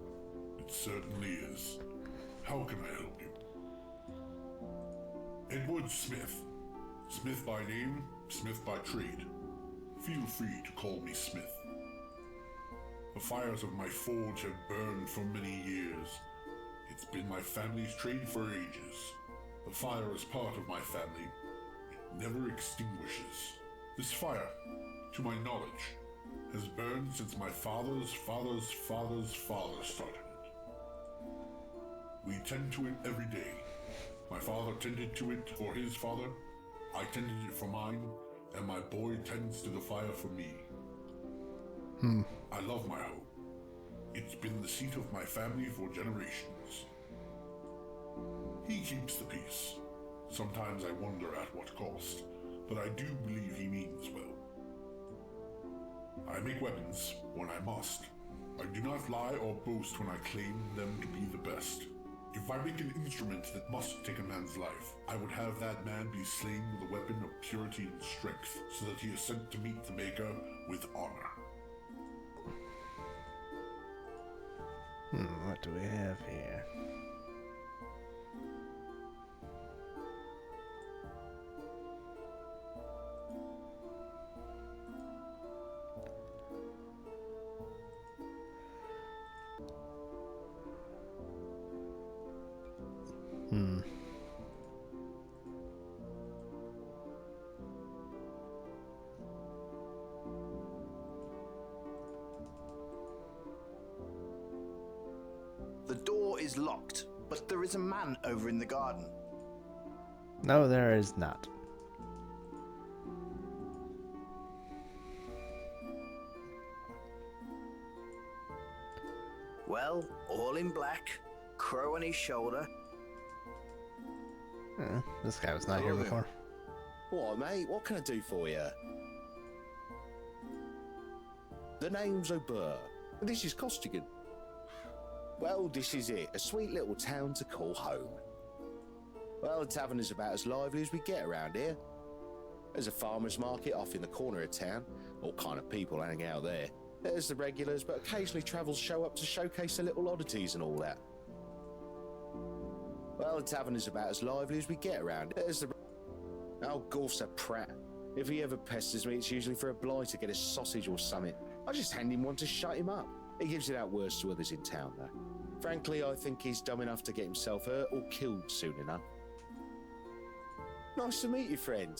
It certainly is. How can I help you? Edward Smith. Smith by name, Smith by trade. Feel free to call me Smith. The fires of my forge have burned for many years. It's been my family's trade for ages. The fire is part of my family. It never extinguishes. This fire, to my knowledge, has burned since my father's father's father's father started it. We tend to it every day. My father tended to it for his father, I tended it for mine, and my boy tends to the fire for me. I love my home. It's been the seat of my family for generations. He keeps the peace. Sometimes I wonder at what cost, but I do believe he means well. I make weapons when I must. I do not lie or boast when I claim them to be the best. If I make an instrument that must take a man's life, I would have that man be slain with a weapon of purity and strength, so that he is sent to meet the Maker with honor. What do we have here? The door is locked, but there is a man over in the garden. No, there is not. Well, all in black, crow on his shoulder. This guy was not here Hello there. before. What, mate? What can I do for you? The name's O'Burr. This is Costigan. Well, this is it. A sweet little town to call home. Well, the tavern is about as lively as we get around here. There's a farmer's market off in the corner of town. All kind of people hang out there. There's the regulars, but occasionally travellers show up to showcase their little oddities and all that. Well, the tavern is about as lively as we get around. There's the... Oh, Golf's a prat. If he ever pesters me, it's usually for a blight to get a sausage or something. I just hand him one to shut him up. He gives it out worse to others in town, though. Frankly, I think he's dumb enough to get himself hurt or killed soon enough. Nice to meet you, friend.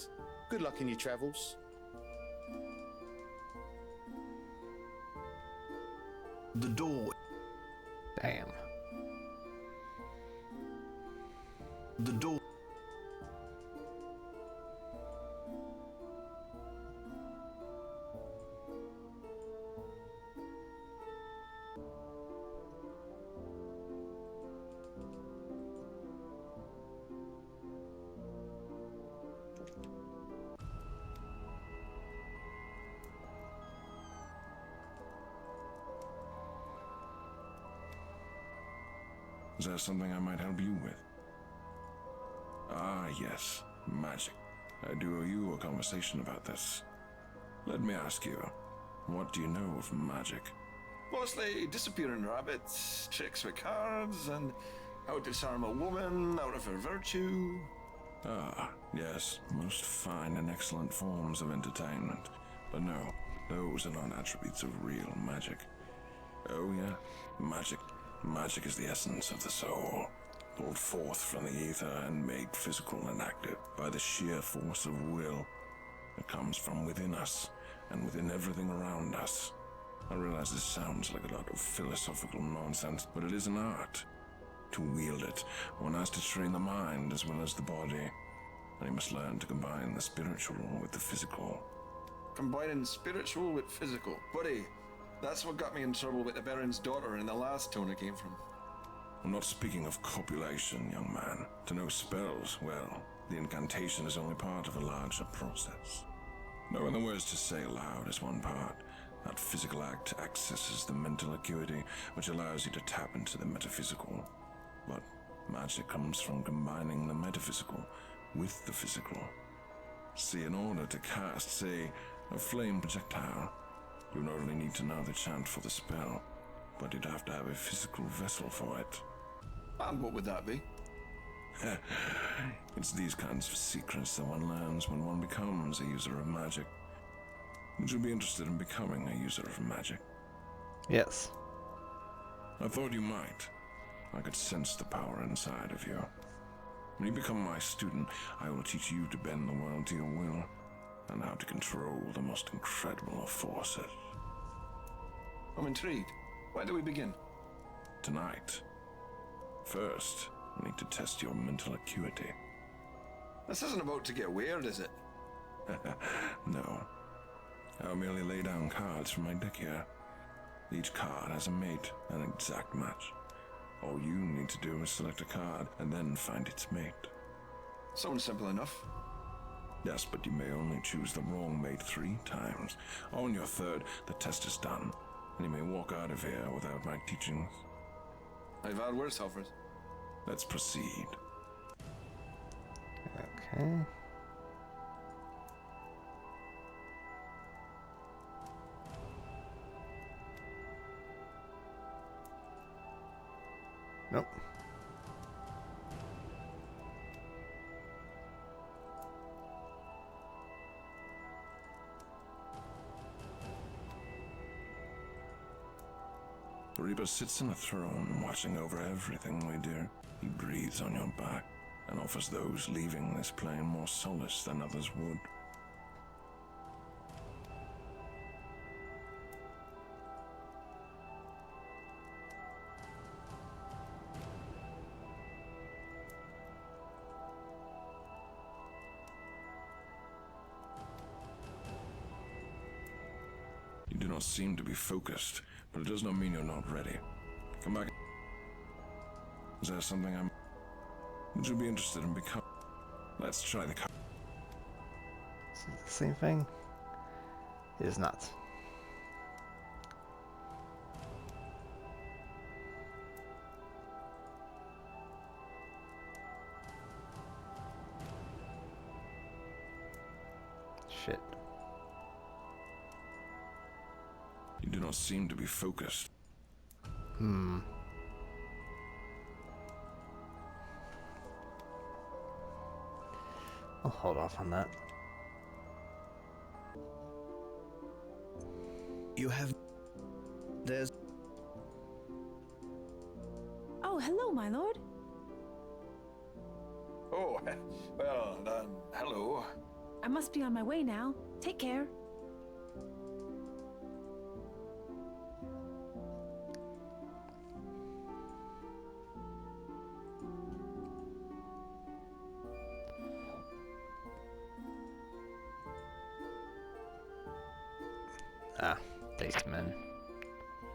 Good luck in your travels. The door. Damn. The door. Is there something I might help you with? Ah, yes, magic. I do owe you a conversation about this. Let me ask you, what do you know of magic? Mostly disappearing rabbits, tricks with cards, and how to disarm a woman out of her virtue. Ah, yes, most fine and excellent forms of entertainment. But no, those are not attributes of real magic. Oh yeah, magic. Magic is the essence of the soul, pulled forth from the ether and made physical and active by the sheer force of will that comes from within us, and within everything around us. I realize this sounds like a lot of philosophical nonsense, but it is an art. To wield it, one has to train the mind as well as the body, and you must learn to combine the spiritual with the physical. Combining spiritual with physical. Buddy, that's what got me in trouble with the Baron's daughter in the last town I came from. I'm not speaking of copulation, young man. To know spells, well, the incantation is only part of a larger process. Knowing the words to say aloud is one part. That physical act accesses the mental acuity, which allows you to tap into the metaphysical. But magic comes from combining the metaphysical with the physical. See, in order to cast, say, a flame projectile, you not only need to know the chant for the spell, but you'd have to have a physical vessel for it. And what would that be? It's these kinds of secrets that one learns when one becomes a user of magic. Would you be interested in becoming a user of magic? Yes. I thought you might. I could sense the power inside of you. When you become my student, I will teach you to bend the world to your will, and how to control the most incredible of forces. I'm intrigued. Where do we begin? Tonight. First, we need to test your mental acuity. This isn't about to get weird, is it? No. I'll merely lay down cards from my deck here. Each card has a mate, an exact match. All you need to do is select a card and then find its mate. Sounds simple enough. Yes, but you may only choose the wrong mate 3 times. On your third, the test is done, and you may walk out of here without my teachings. I've had worse offers. Let's proceed. Okay. Nope. The Reaper sits on a throne, watching over everything we do. He breathes on your back, and offers those leaving this plane more solace than others would. You do not seem to be focused, but it does not mean you're not ready. Come back. Is there something I'm... Would you be interested in becoming... Let's try the card. Is it the same thing? It is not. Shit. You do not seem to be focused. I'll hold off on that. You have... There's... Oh, hello, my lord. Oh, well, hello. I must be on my way now. Take care. Ah, Deathman.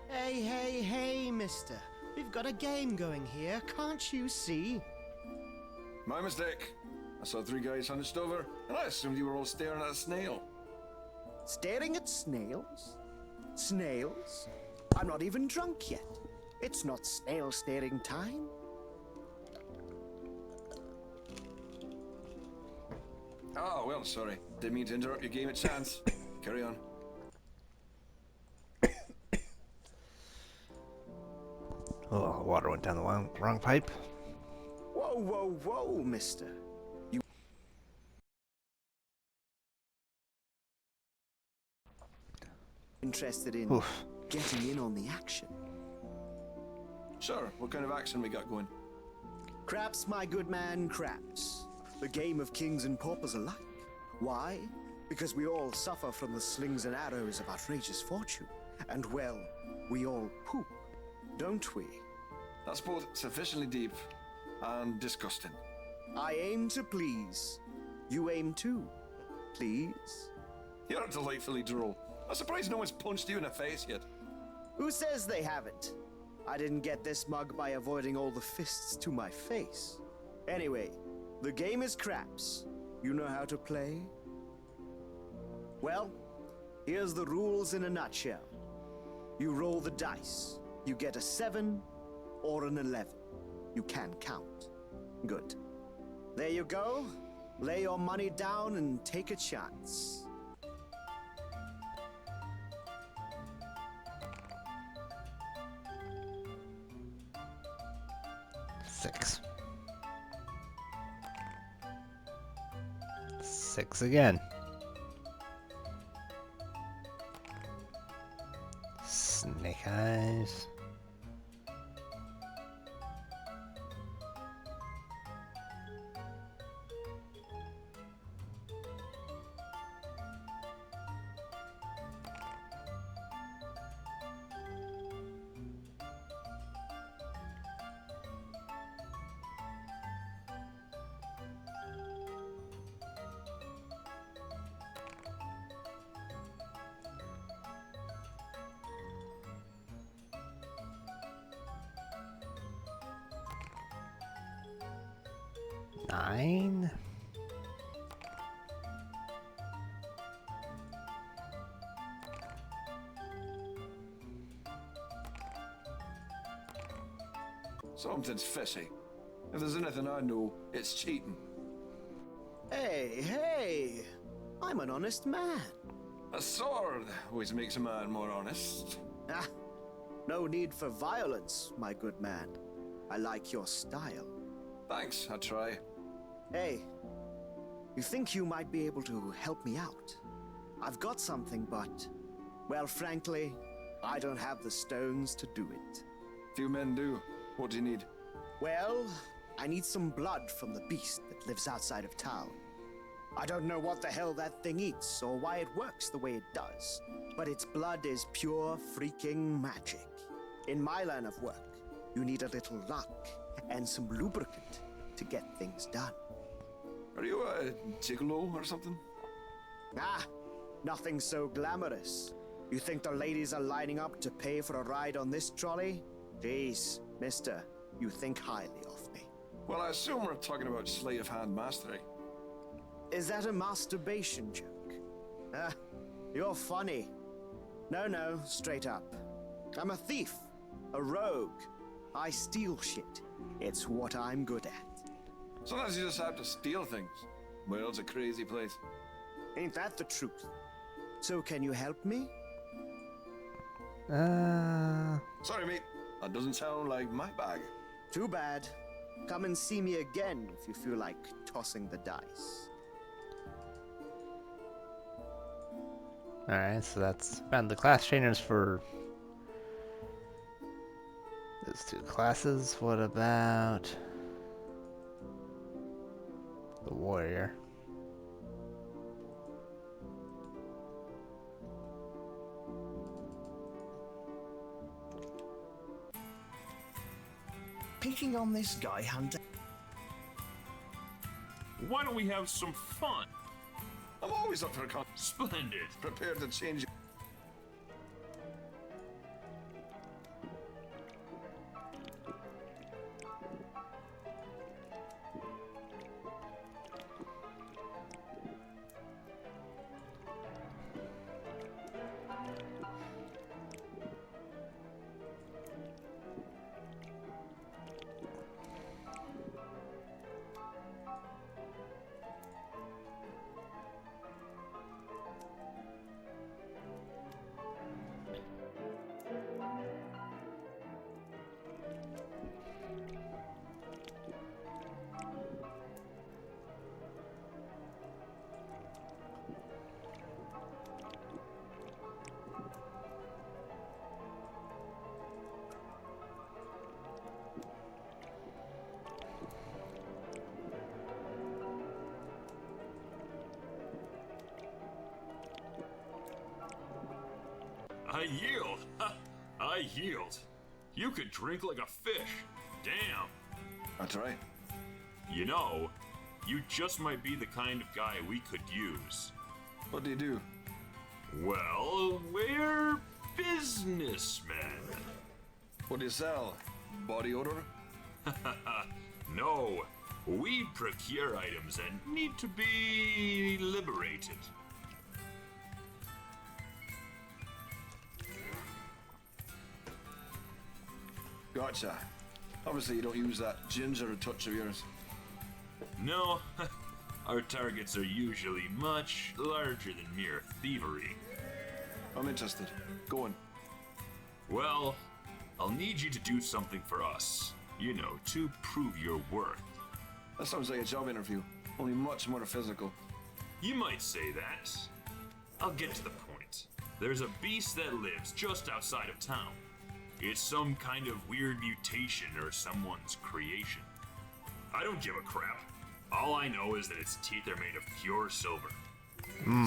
Hey, mister. We've got a game going here, can't you see? My mistake. I saw 3 guys hunched over, and I assumed you were all staring at a snail. Staring at snails? Snails? I'm not even drunk yet. It's not snail staring time. Oh, well, sorry. Didn't mean to interrupt your game at chance. Carry on. Oh, water went down the wrong pipe. Whoa, mister. You... Interested in getting in on the action? Sure, what kind of action we got going? Craps, my good man, craps. A game of kings and paupers alike. Why? Because we all suffer from the slings and arrows of outrageous fortune. And well, we all poop, don't we? That's both sufficiently deep and disgusting. I aim to please. You aim to please. You're delightfully droll. I'm surprised no one's punched you in the face yet. Who says they haven't? I didn't get this mug by avoiding all the fists to my face. Anyway, the game is craps. You know how to play? Well, here's the rules in a nutshell. You roll the dice. You get a 7 or an 11. You can count. Good. There you go. Lay your money down and take a chance. Six again. Snake eyes. Nine. Something's fishy. If there's anything I know, it's cheating. Hey, I'm an honest man. A sword always makes a man more honest. Ah, no need for violence, my good man. I like your style. Thanks, I try. Hey, you think you might be able to help me out? I've got something, but, well, frankly, I don't have the stones to do it. Few men do. What do you need? Well, I need some blood from the beast that lives outside of town. I don't know what the hell that thing eats or why it works the way it does, but its blood is pure freaking magic. In my line of work, you need a little luck and some lubricant to get things done. Are you a gigolo or something? Ah, nothing so glamorous. You think the ladies are lining up to pay for a ride on this trolley? Jeez, mister, you think highly of me. Well, I assume we're talking about sleight of hand mastery. Is that a masturbation joke? Ah, you're funny. No, straight up. I'm a thief, a rogue. I steal shit. It's what I'm good at. Sometimes you just have to steal things. World's a crazy place. Ain't that the truth? So can you help me? Sorry, mate. That doesn't sound like my bag. Too bad. Come and see me again if you feel like tossing the dice. Alright, so that's found the class trainers for those two classes. What about the warrior? Picking on this guy, Hunter. Why don't we have some fun? I'm always up for a con. Splendid. Prepared to change. I yield. I yield. You could drink like a fish. Damn. That's right. You know, you just might be the kind of guy we could use. What do you do? Well, we're businessmen. What do you sell? Body odor? No, we procure items and need to be liberated. Gotcha. Obviously you don't use that ginger touch of yours. No, our targets are usually much larger than mere thievery. I'm interested. Go on. Well, I'll need you to do something for us. You know, to prove your worth. That sounds like a job interview, only much more physical. You might say that. I'll get to the point. There's a beast that lives just outside of town. It's some kind of weird mutation or someone's creation. I don't give a crap. All I know is that its teeth are made of pure silver.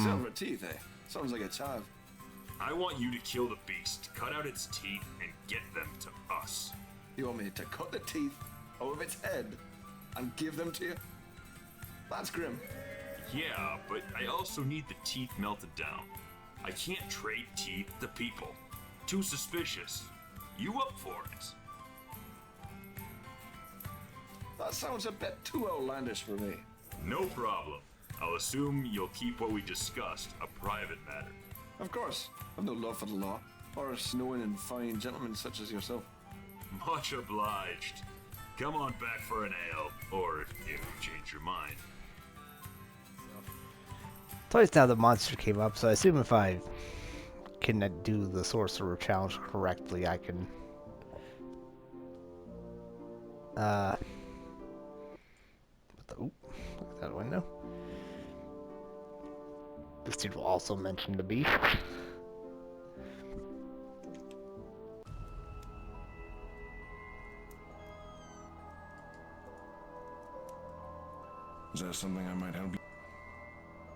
Silver teeth, eh? Sounds like a child. I want you to kill the beast, cut out its teeth, and get them to us. You want me to cut the teeth out of its head and give them to you? That's grim. Yeah, but I also need the teeth melted down. I can't trade teeth to people. Too suspicious. You up for it? That sounds a bit too outlandish for me. No problem. I'll assume you'll keep what we discussed a private matter. Of course. I've no love for the law, or knowing and fine gentlemen such as yourself. Much obliged. Come on back for an ale, or if you change your mind. Twice now the monster came up, so I assume if I can do the sorcerer challenge correctly, I can look at that window. This dude will also mention the beast. Is there something I might help you?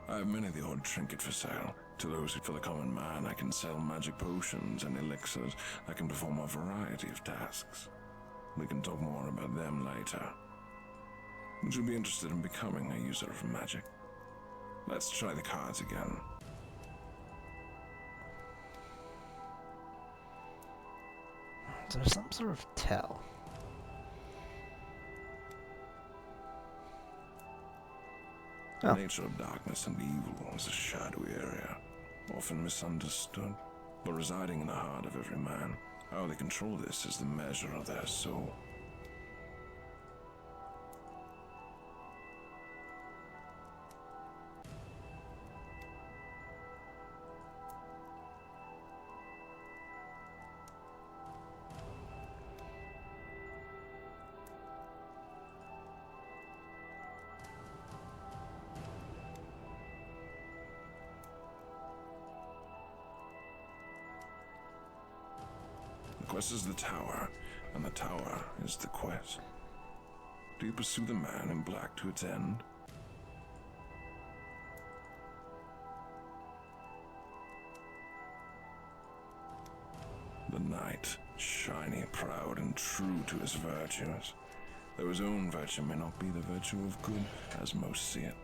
I have many of the odd trinket for sale. To those who, for the common man, I can sell magic potions and elixirs that can perform a variety of tasks. We can talk more about them later. Would you be interested in becoming a user of magic? Let's try the cards again. Is there some sort of tell? The nature of darkness and evil is a shadowy area, often misunderstood, but residing in the heart of every man. How they control this is the measure of their soul. The quest is the tower, and the tower is the quest. Do you pursue the man in black to its end? The knight, shiny, proud, and true to his virtues. Though his own virtue may not be the virtue of good, as most see it.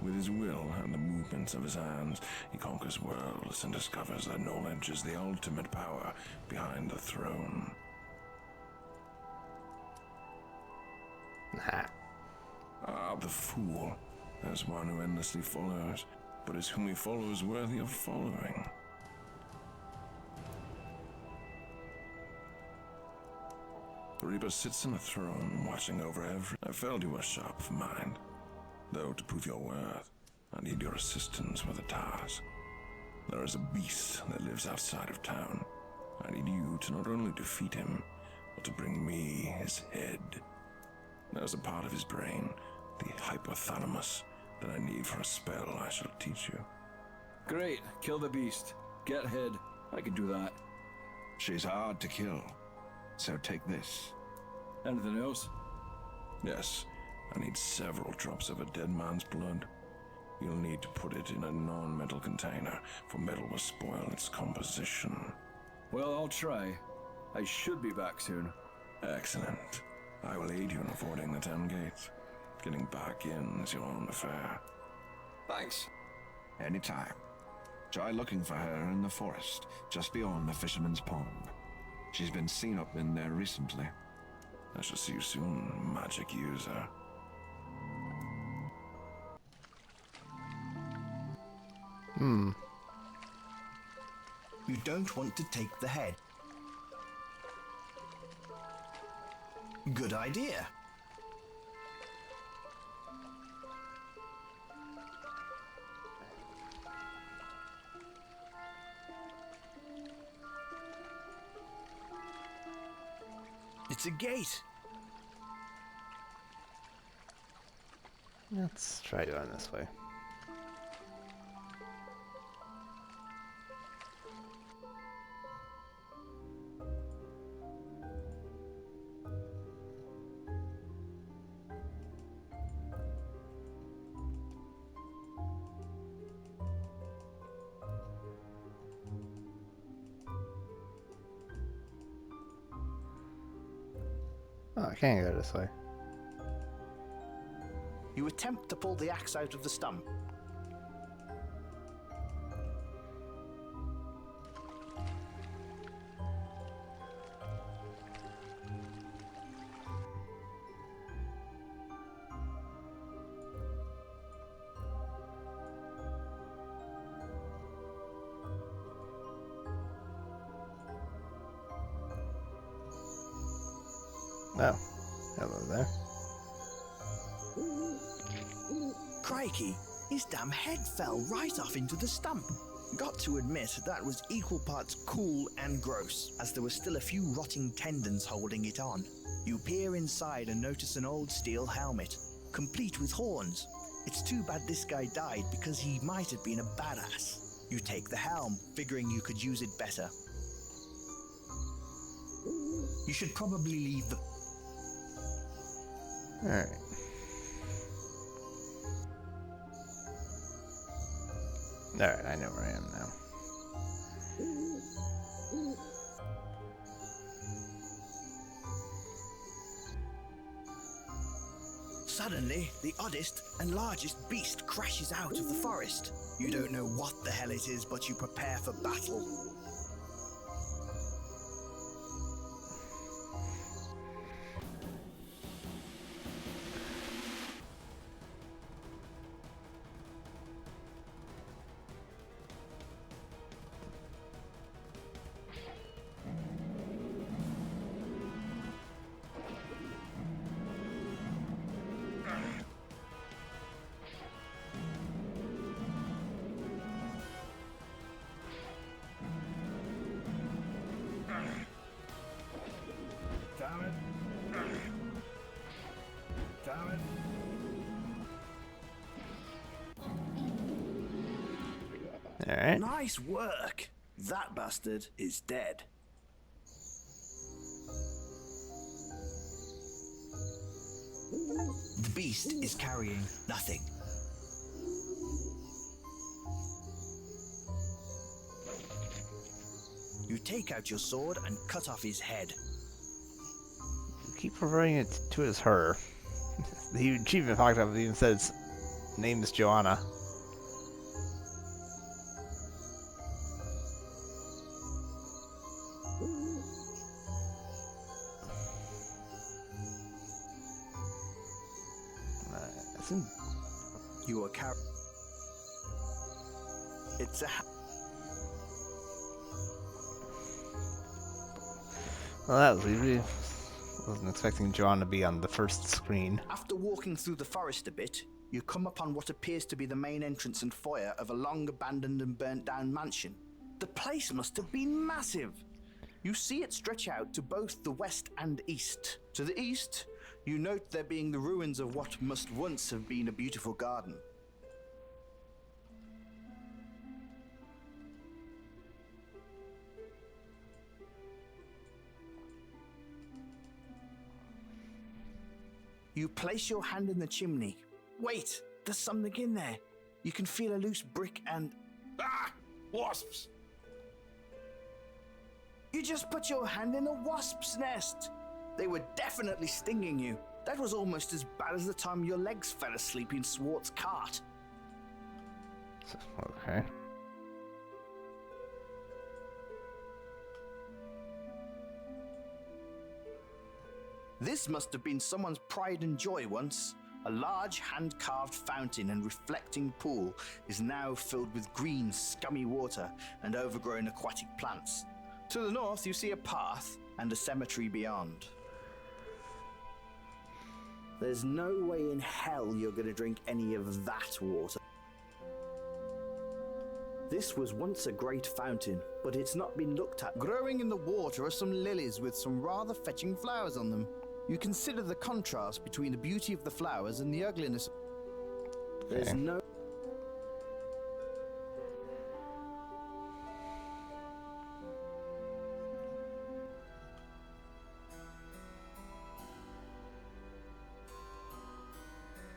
With his will and the movements of his hands, he conquers worlds and discovers that knowledge is the ultimate power behind the throne. The fool. There's one who endlessly follows, but is whom he follows worthy of following? The Reaper sits on a throne, watching over every... I felt you were sharp of mind. Though, to prove your worth, I need your assistance with a task. There is a beast that lives outside of town. I need you to not only defeat him, but to bring me his head. There's a part of his brain, the hypothalamus, that I need for a spell I shall teach you. Great, kill the beast. Get head. I can do that. She's hard to kill, so take this. Anything else? Yes, I need several drops of a dead man's blood. You'll need to put it in a non-metal container, for metal will spoil its composition. Well, I'll try. I should be back soon. Excellent. I will aid you in avoiding the town gates. Getting back in is your own affair. Thanks. Anytime. Try looking for her in the forest, just beyond the fisherman's pond. She's been seen up in there recently. I shall see you soon, magic user. You don't want to take the head. Good idea. It's a gate. Let's try going this way. Oh, I can't go this way. You attempt to pull the axe out of the stump. Oh, hello there. Crikey, his damn head fell right off into the stump. Got to admit, that was equal parts cool and gross, as there were still a few rotting tendons holding it on. You peer inside and notice an old steel helmet, complete with horns. It's too bad this guy died, because he might have been a badass. You take the helm, figuring you could use it better. You should probably leave the... Alright. Alright, I know where I am now. Suddenly, the oddest and largest beast crashes out of the forest. You don't know what the hell it is, but you prepare for battle. Alright. Nice work! That bastard is dead. The beast is carrying nothing. You take out your sword and cut off his head. You keep referring it to as her. The achievement talked about even said its name is Joanna. You are It's a... Well, that was easy. Wasn't expecting Joanna to be on the first screen. After walking through the forest a bit, you come upon what appears to be the main entrance and foyer of a long abandoned and burnt down mansion. The place must have been massive. You see it stretch out to both the west and east. To the east, you note there being the ruins of what must once have been a beautiful garden. You You place your hand in the chimney. Wait, there's something in there. You can feel a loose brick and... Ah! Wasps! You just put your hand in a wasp's nest. They were definitely stinging you. That was almost as bad as the time your legs fell asleep in Swart's cart. Okay. This must have been someone's pride and joy once. A large hand-carved fountain and reflecting pool is now filled with green, scummy water and overgrown aquatic plants. To the north, you see a path and a cemetery beyond. There's no way in hell you're going to drink any of that water. This was once a great fountain, but it's not been looked at. Growing in the water are some lilies with some rather fetching flowers on them. You consider the contrast between the beauty of the flowers and the ugliness. There's no...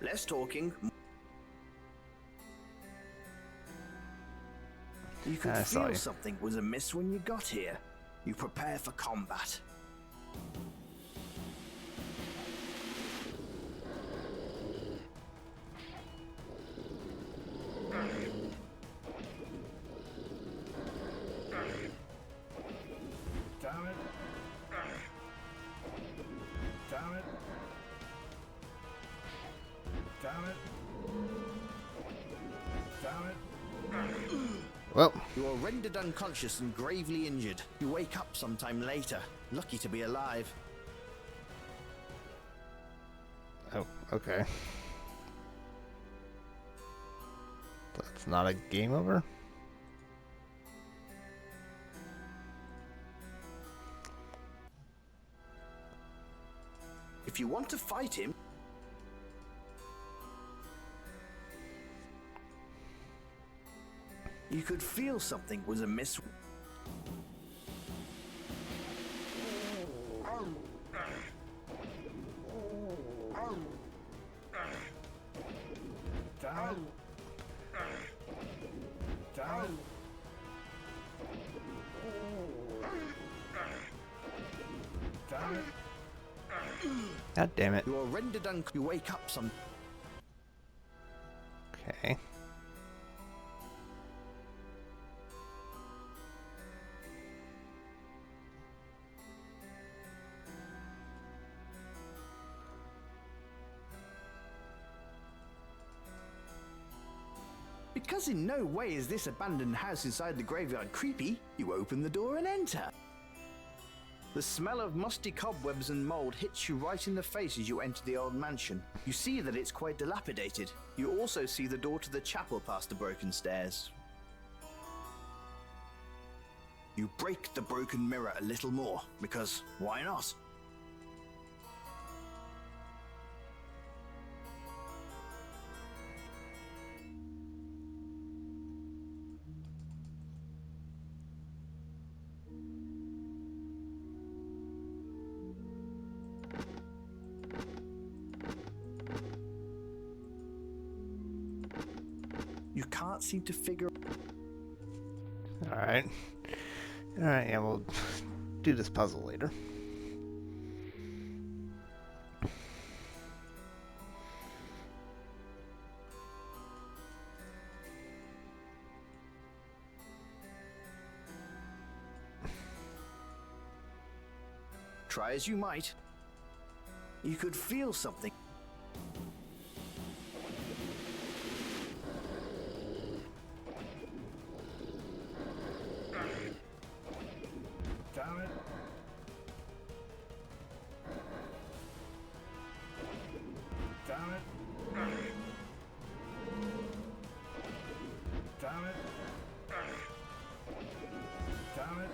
Less talking. You could feel something was amiss when you got here. You prepare for combat. Damn it. Damn it. Damn it. Damn it. Well, you are rendered unconscious and gravely injured. You wake up sometime later, lucky to be alive. Oh, okay. That's not a game over? If you want to fight him, you could feel something was amiss. Down. Down. Down. God damn it. You are rendered you wake up some. Okay. Because in no way is this abandoned house inside the graveyard creepy, you open the door and enter. The smell of musty cobwebs and mold hits you right in the face as you enter the old mansion. You see that it's quite dilapidated. You also see the door to the chapel past the broken stairs. You break the broken mirror a little more, because why not? You can't seem to figure... Alright. Alright, yeah, we'll do this puzzle later. Try as you might, you could feel something. Damn it. Damn it. Damn it. Damn it.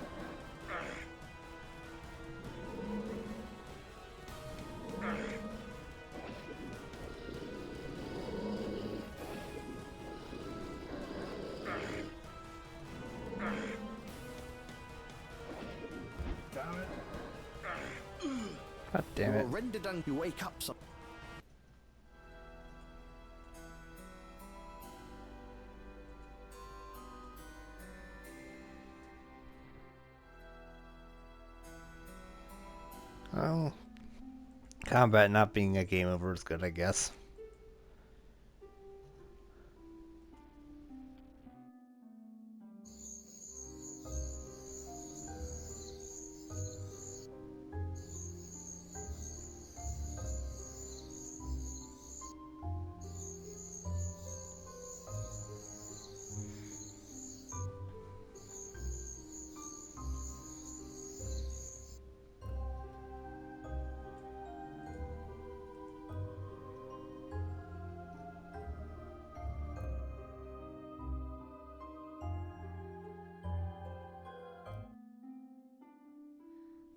God damn it. You're rendered you wake up some. Well, combat not being a game over is good, I guess.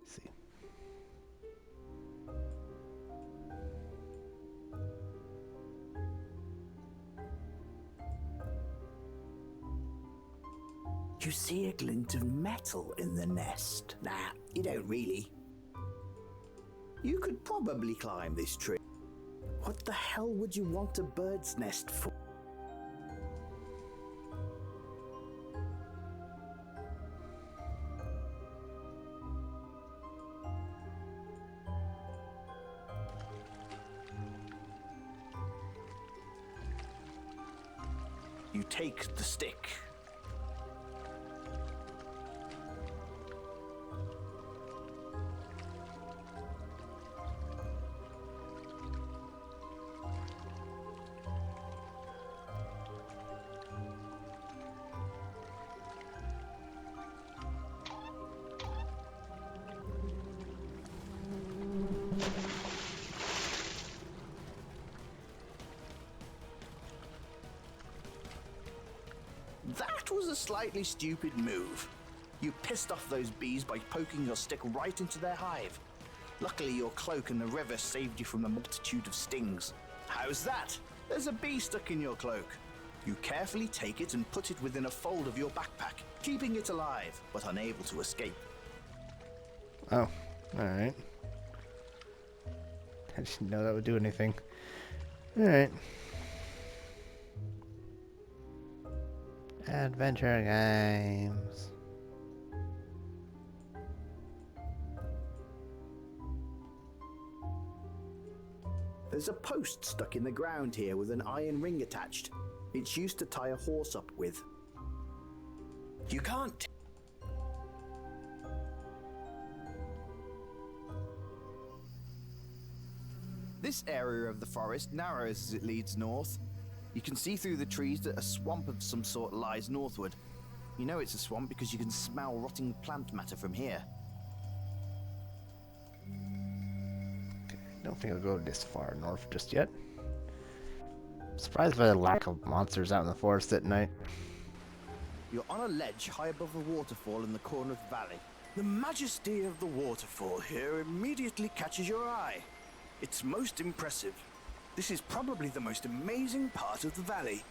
See. You see a glint of metal in the nest. Nah, you don't really. You could probably climb this tree. What the hell would you want a bird's nest for? You take the stick. That was a slightly stupid move. You pissed off those bees by poking your stick right into their hive. Luckily, your cloak and the river saved you from the multitude of stings. How's that? There's a bee stuck in your cloak. You carefully take it and put it within a fold of your backpack, keeping it alive, but unable to escape. Oh, alright. I didn't know that would do anything. Alright. Adventure games. There's a post stuck in the ground here with an iron ring attached. It's used to tie a horse up with. You can't. This area of the forest narrows as it leads north. You can see through the trees that a swamp of some sort lies northward. You know it's a swamp because you can smell rotting plant matter from here. I don't think I'll go this far north just yet. Surprised by the lack of monsters out in the forest at night. You're on a ledge high above a waterfall in the corner of the valley. The majesty of the waterfall here immediately catches your eye. It's most impressive. This is probably the most amazing part of the valley.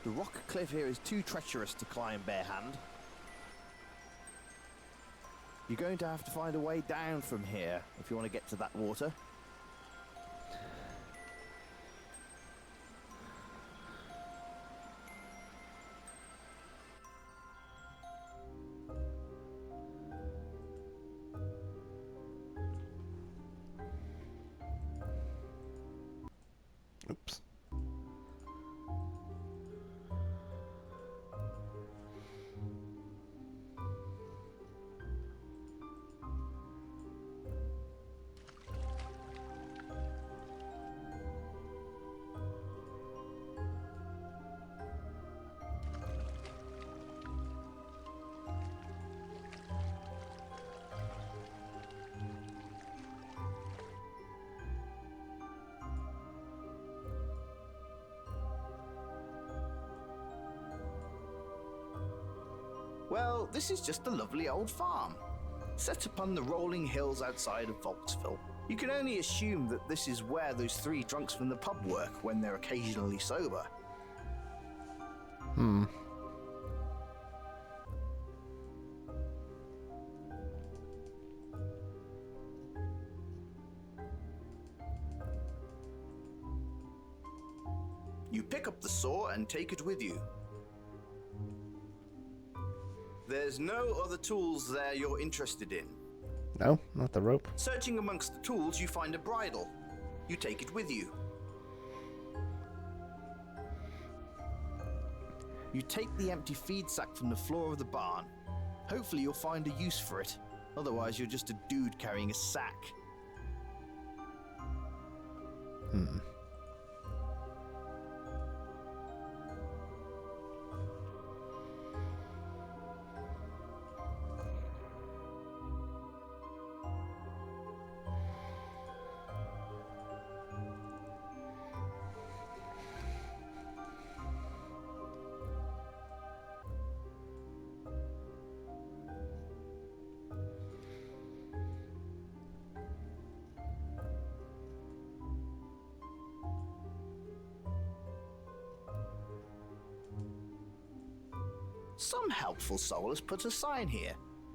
The rock cliff here is too treacherous to climb barehand. You're going to have to find a way down from here if you want to get to that water. Oops. Well, this is just a lovely old farm, set upon the rolling hills outside of Volksville. You can only assume that this is where those three drunks from the pub work when they're occasionally sober. You pick up the saw and take it with you. There's no other tools there you're interested in. No, not the rope. Searching amongst the tools, you find a bridle. You take it with you. You take the empty feed sack from the floor of the barn. Hopefully you'll find a use for it. Otherwise you're just a dude carrying a sack. Some helpful soul has put a sign here.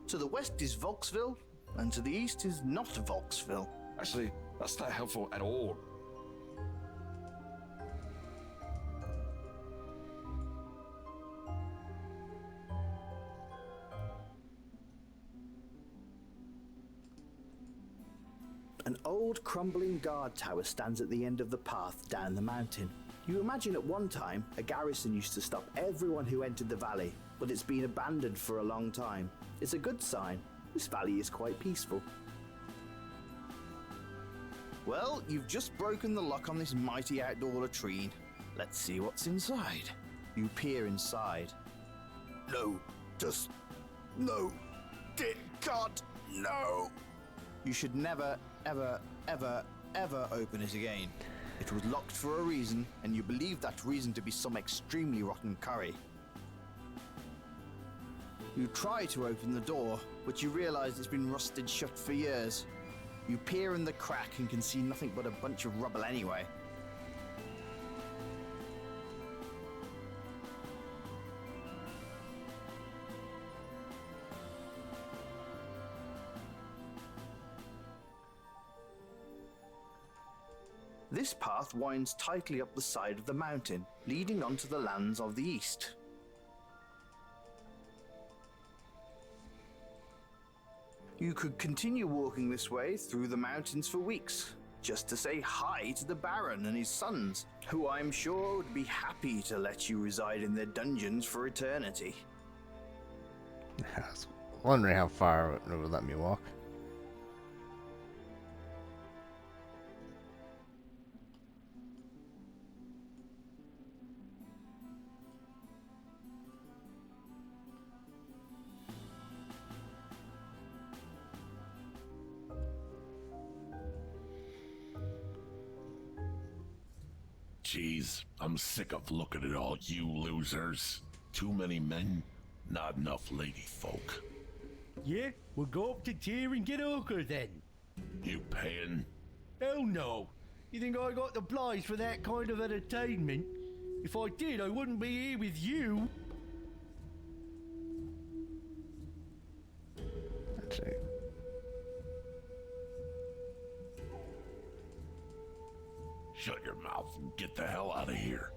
To the west is Volksville, and to the east is not Volksville. Actually, that's not helpful at all. An old crumbling guard tower stands at the end of the path down the mountain. You imagine at one time a garrison used to stop everyone who entered the valley, but it's been abandoned for a long time. It's a good sign. This valley is quite peaceful. Well, you've just broken the lock on this mighty outdoor latrine. Let's see what's inside. You peer inside. No, just no. God, no. You should never, ever, ever, ever open it again. It was locked for a reason, and you believe that reason to be some extremely rotten curry. You try to open the door, but you realize it's been rusted shut for years. You peer in the crack and can see nothing but a bunch of rubble anyway. This path winds tightly up the side of the mountain, leading onto the lands of the east. You could continue walking this way through the mountains for weeks, just to say hi to the Baron and his sons, who I'm sure would be happy to let you reside in their dungeons for eternity. I was wondering how far it would let me walk. Jeez, I'm sick of looking at all you losers. Too many men, not enough lady folk. Yeah, we'll go up to tier and get ochre then. You paying? Hell no. You think I got the place for that kind of entertainment? If I did, I wouldn't be here with you. Actually, shut your mouth and get the hell out of here.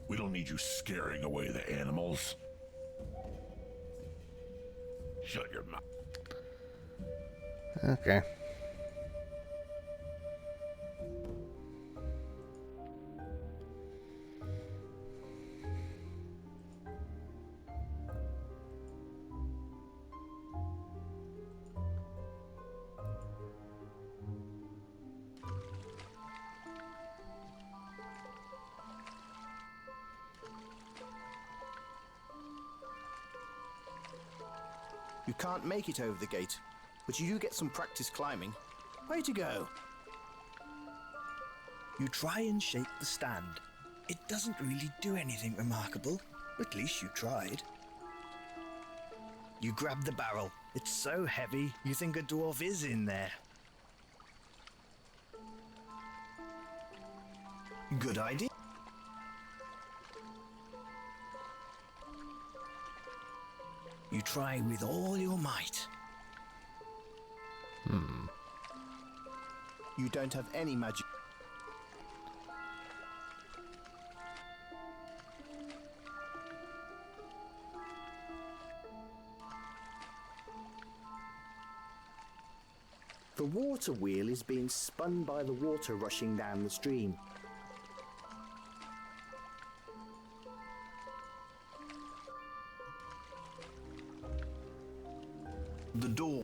We don't need you scaring away the animals. Shut your mouth. okay. You can't make it over the gate, but you do get some practice climbing. Way to go! You try and shake the stand. It doesn't really do anything remarkable. At least you tried. You grab the barrel. It's so heavy, you think a dwarf is in there. Good idea. You try with all your might. You don't have any magic. The water wheel is being spun by the water rushing down the stream. The door.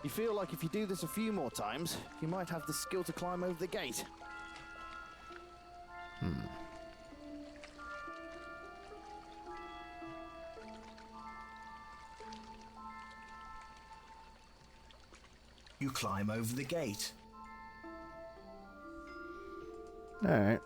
You feel like if you do this a few more times, you might have the skill to climb over the gate. You climb over the gate. Alright.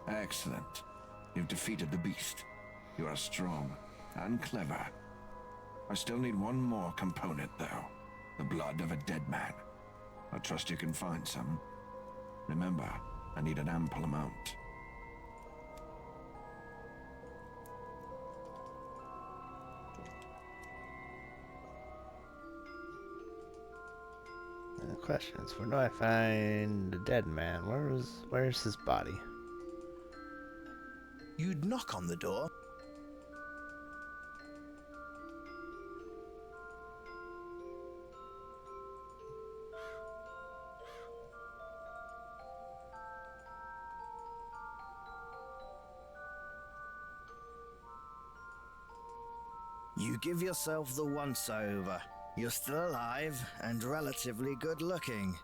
Excellent. You've defeated the beast. You are strong and clever. I still need one more component, though. The blood of a dead man. I trust you can find some. Remember, I need an ample amount. And the question is, where do I find the dead man? Where's his body? You'd knock on the door. You give yourself the once-over. You're still alive and relatively good-looking.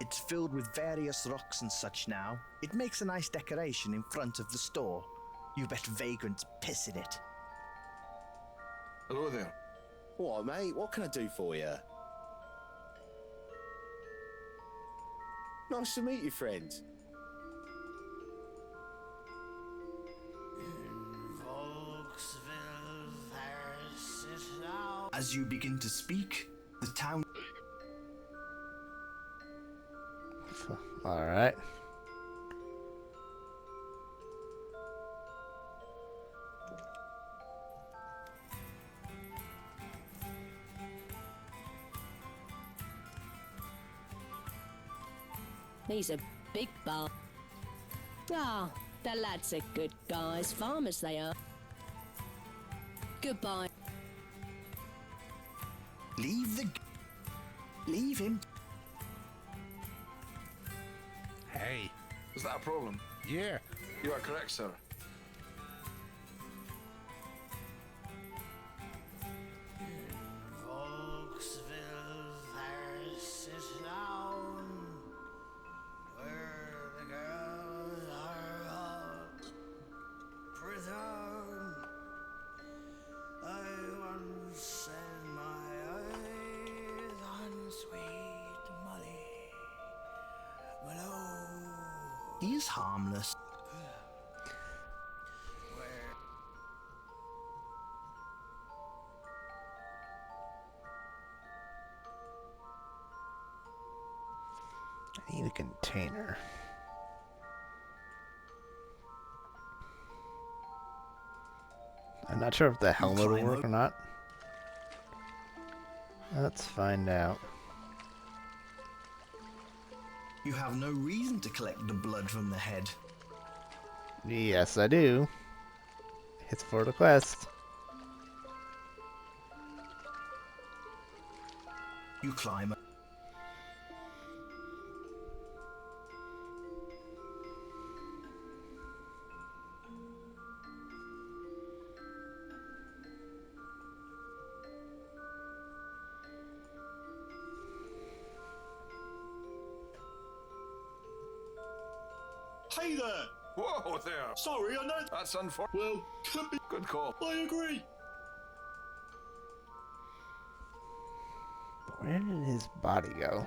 It's filled with various rocks and such now. It makes a nice decoration in front of the store. You bet vagrants piss in it. Hello there. What, mate? What can I do for you? Nice to meet you, friend. As you begin to speak, the town... Alright. He's a big bar. Ah, the lads are good guys, farmers they are. Goodbye. Leave him. Hey. Is that a problem? Yeah. You are correct, sir. He is harmless. I need a container. I'm not sure if the helmet will work or not. Let's find out. You have no reason to collect the blood from the head. Yes, I do. It's for the quest. You climb. Hey there! Whoa there! Sorry, I know. That's unfortunate. Well, could be. Good call. I agree. Where did his body go?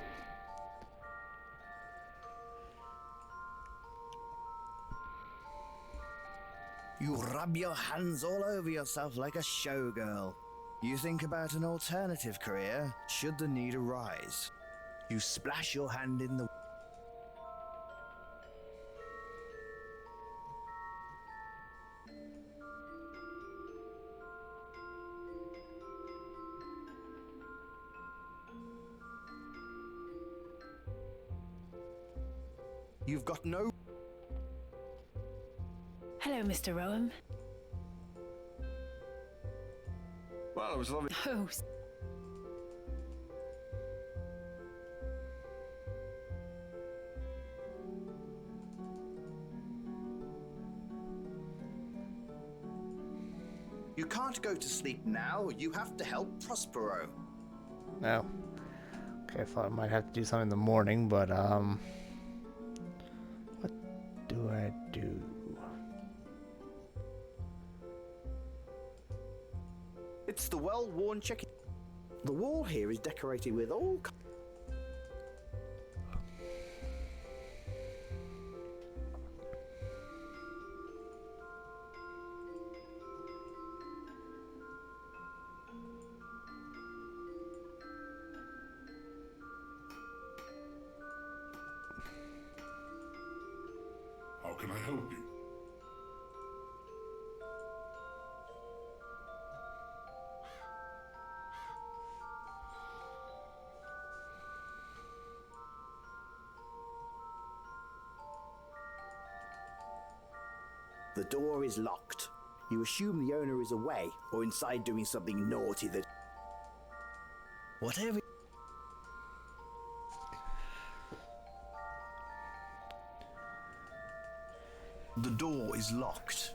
You rub your hands all over yourself like a showgirl. You think about an alternative career should the need arise. You splash your hand in the... You've got no... Hello, Mr. Rowan. Well, it was lovely. Oh, You can't go to sleep now. You have to help Prospero. No. Okay, I thought I might have to do something in the morning, but, what do I do? It's the well-worn chicken. The wall here is decorated with all... How can I help you? The door is locked. You assume the owner is away or inside doing something naughty that... Whatever... The door is locked.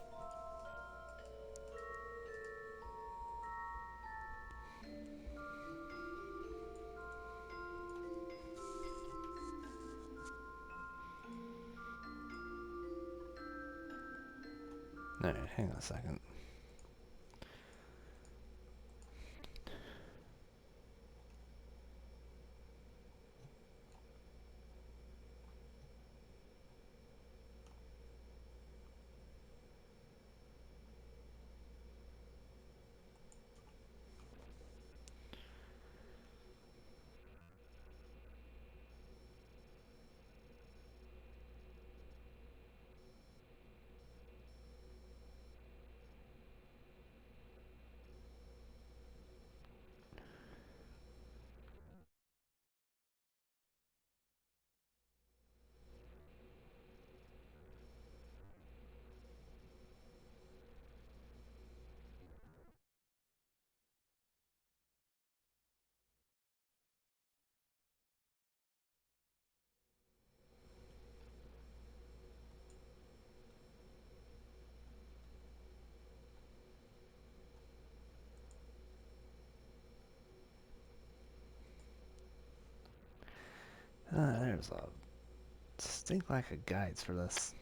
Alright, hang on a second. There's a stink lack of guides for this.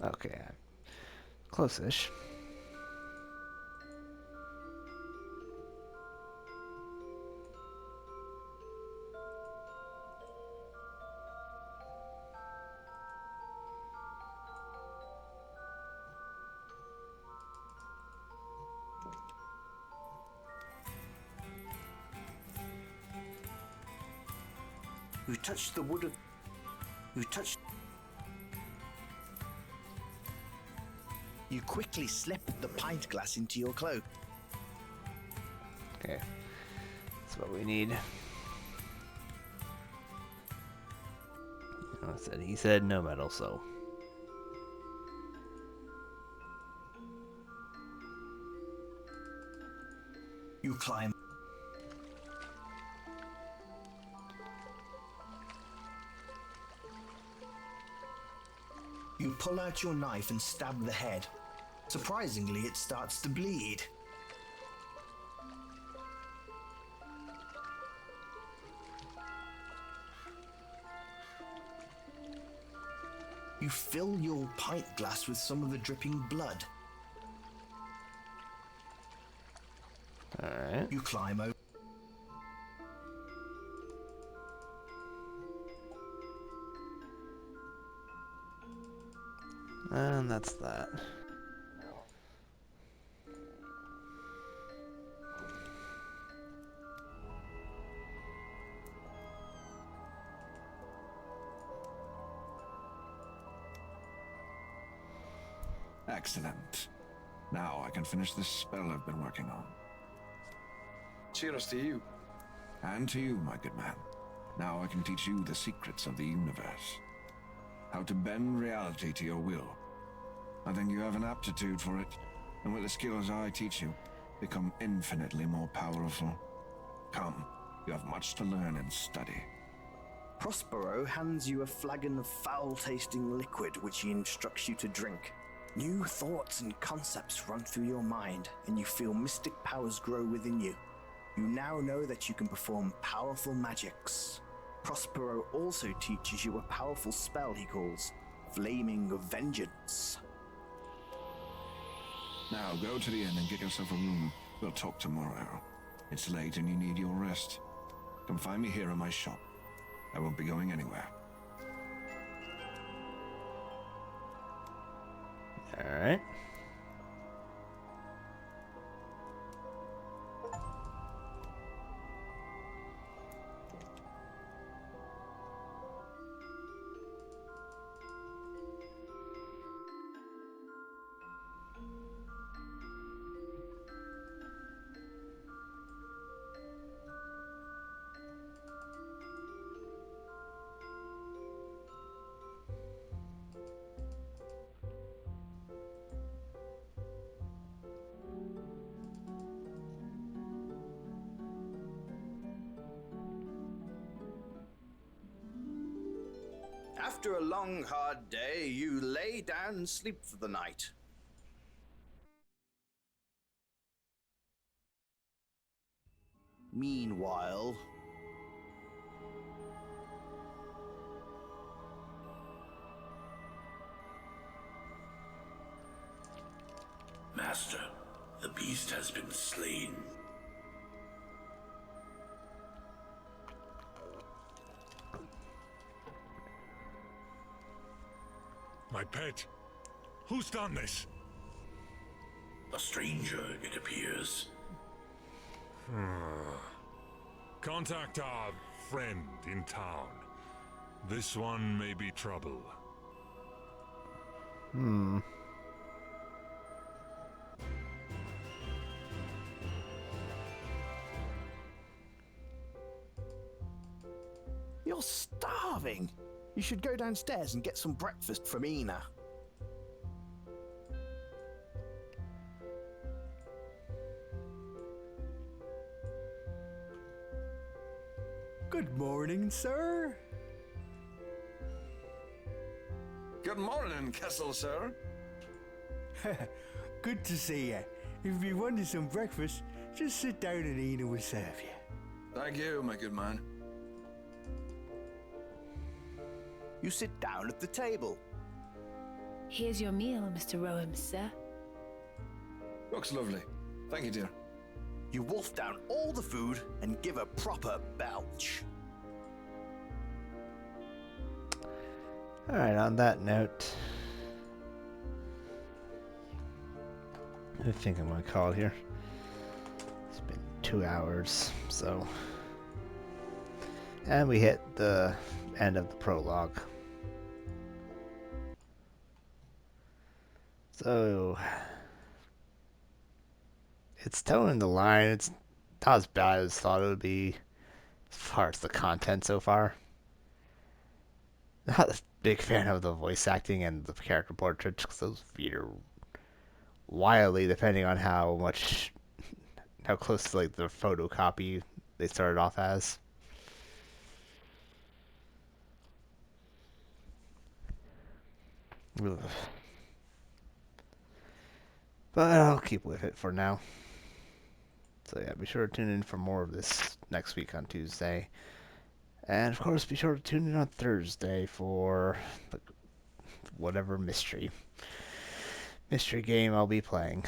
Okay, close-ish. You touched the wood of... You touched... You quickly slip the pint glass into your cloak. Okay. That's what we need. He said no metal, so. You climb. You pull out your knife and stab the head. Surprisingly, it starts to bleed. You fill your pint glass with some of the dripping blood. Alright. You climb over. And that's that. Excellent. Now I can finish this spell I've been working on. Cheers to you. And to you, my good man. Now I can teach you the secrets of the universe. How to bend reality to your will. I think you have an aptitude for it, and with the skills I teach you, become infinitely more powerful. Come, you have much to learn and study. Prospero hands you a flagon of foul-tasting liquid which he instructs you to drink. New thoughts and concepts run through your mind, and you feel mystic powers grow within you. You now know that you can perform powerful magics. Prospero also teaches you a powerful spell he calls Flaming Vengeance. Now go to the inn and get yourself a room. We'll talk tomorrow. It's late and you need your rest. Come find me here in my shop. I won't be going anywhere. Alright. After a long, hard day, you lay down and sleep for the night. Meanwhile, Master, the beast has been slain. My pet, who's done this? A stranger, it appears. Contact our friend in town. This one may be trouble. you're starving. You should go downstairs and get some breakfast from Ina. Good morning, sir. Good morning, Kessel, sir. Good to see you. If you wanted some breakfast, just sit down and Ina will serve you. Thank you, my good man. You sit down at the table. Here's your meal, Mr. Rowan, sir. Looks lovely. Thank you, dear. You wolf down all the food and give a proper belch. Alright, on that note, I think I'm gonna call it here. It's been 2 hours, so. And we hit the end of the prologue. So it's towing the line. It's not as bad as I thought it would be as far as the content so far. Not a big fan of the voice acting and the character portraits because those veer wildly depending on how close to like the photocopy they started off as. Ugh. But I'll keep with it for now. So yeah, be sure to tune in for more of this next week on Tuesday. And of course, be sure to tune in on Thursday for whatever mystery game I'll be playing.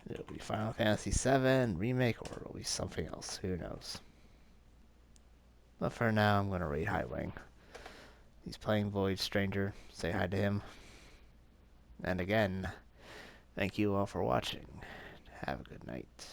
It'll be Final Fantasy VII Remake, or it'll be something else. Who knows? But for now, I'm going to raid Highwing. He's playing Void Stranger. Say hi to him. And again, thank you all for watching. Have a good night.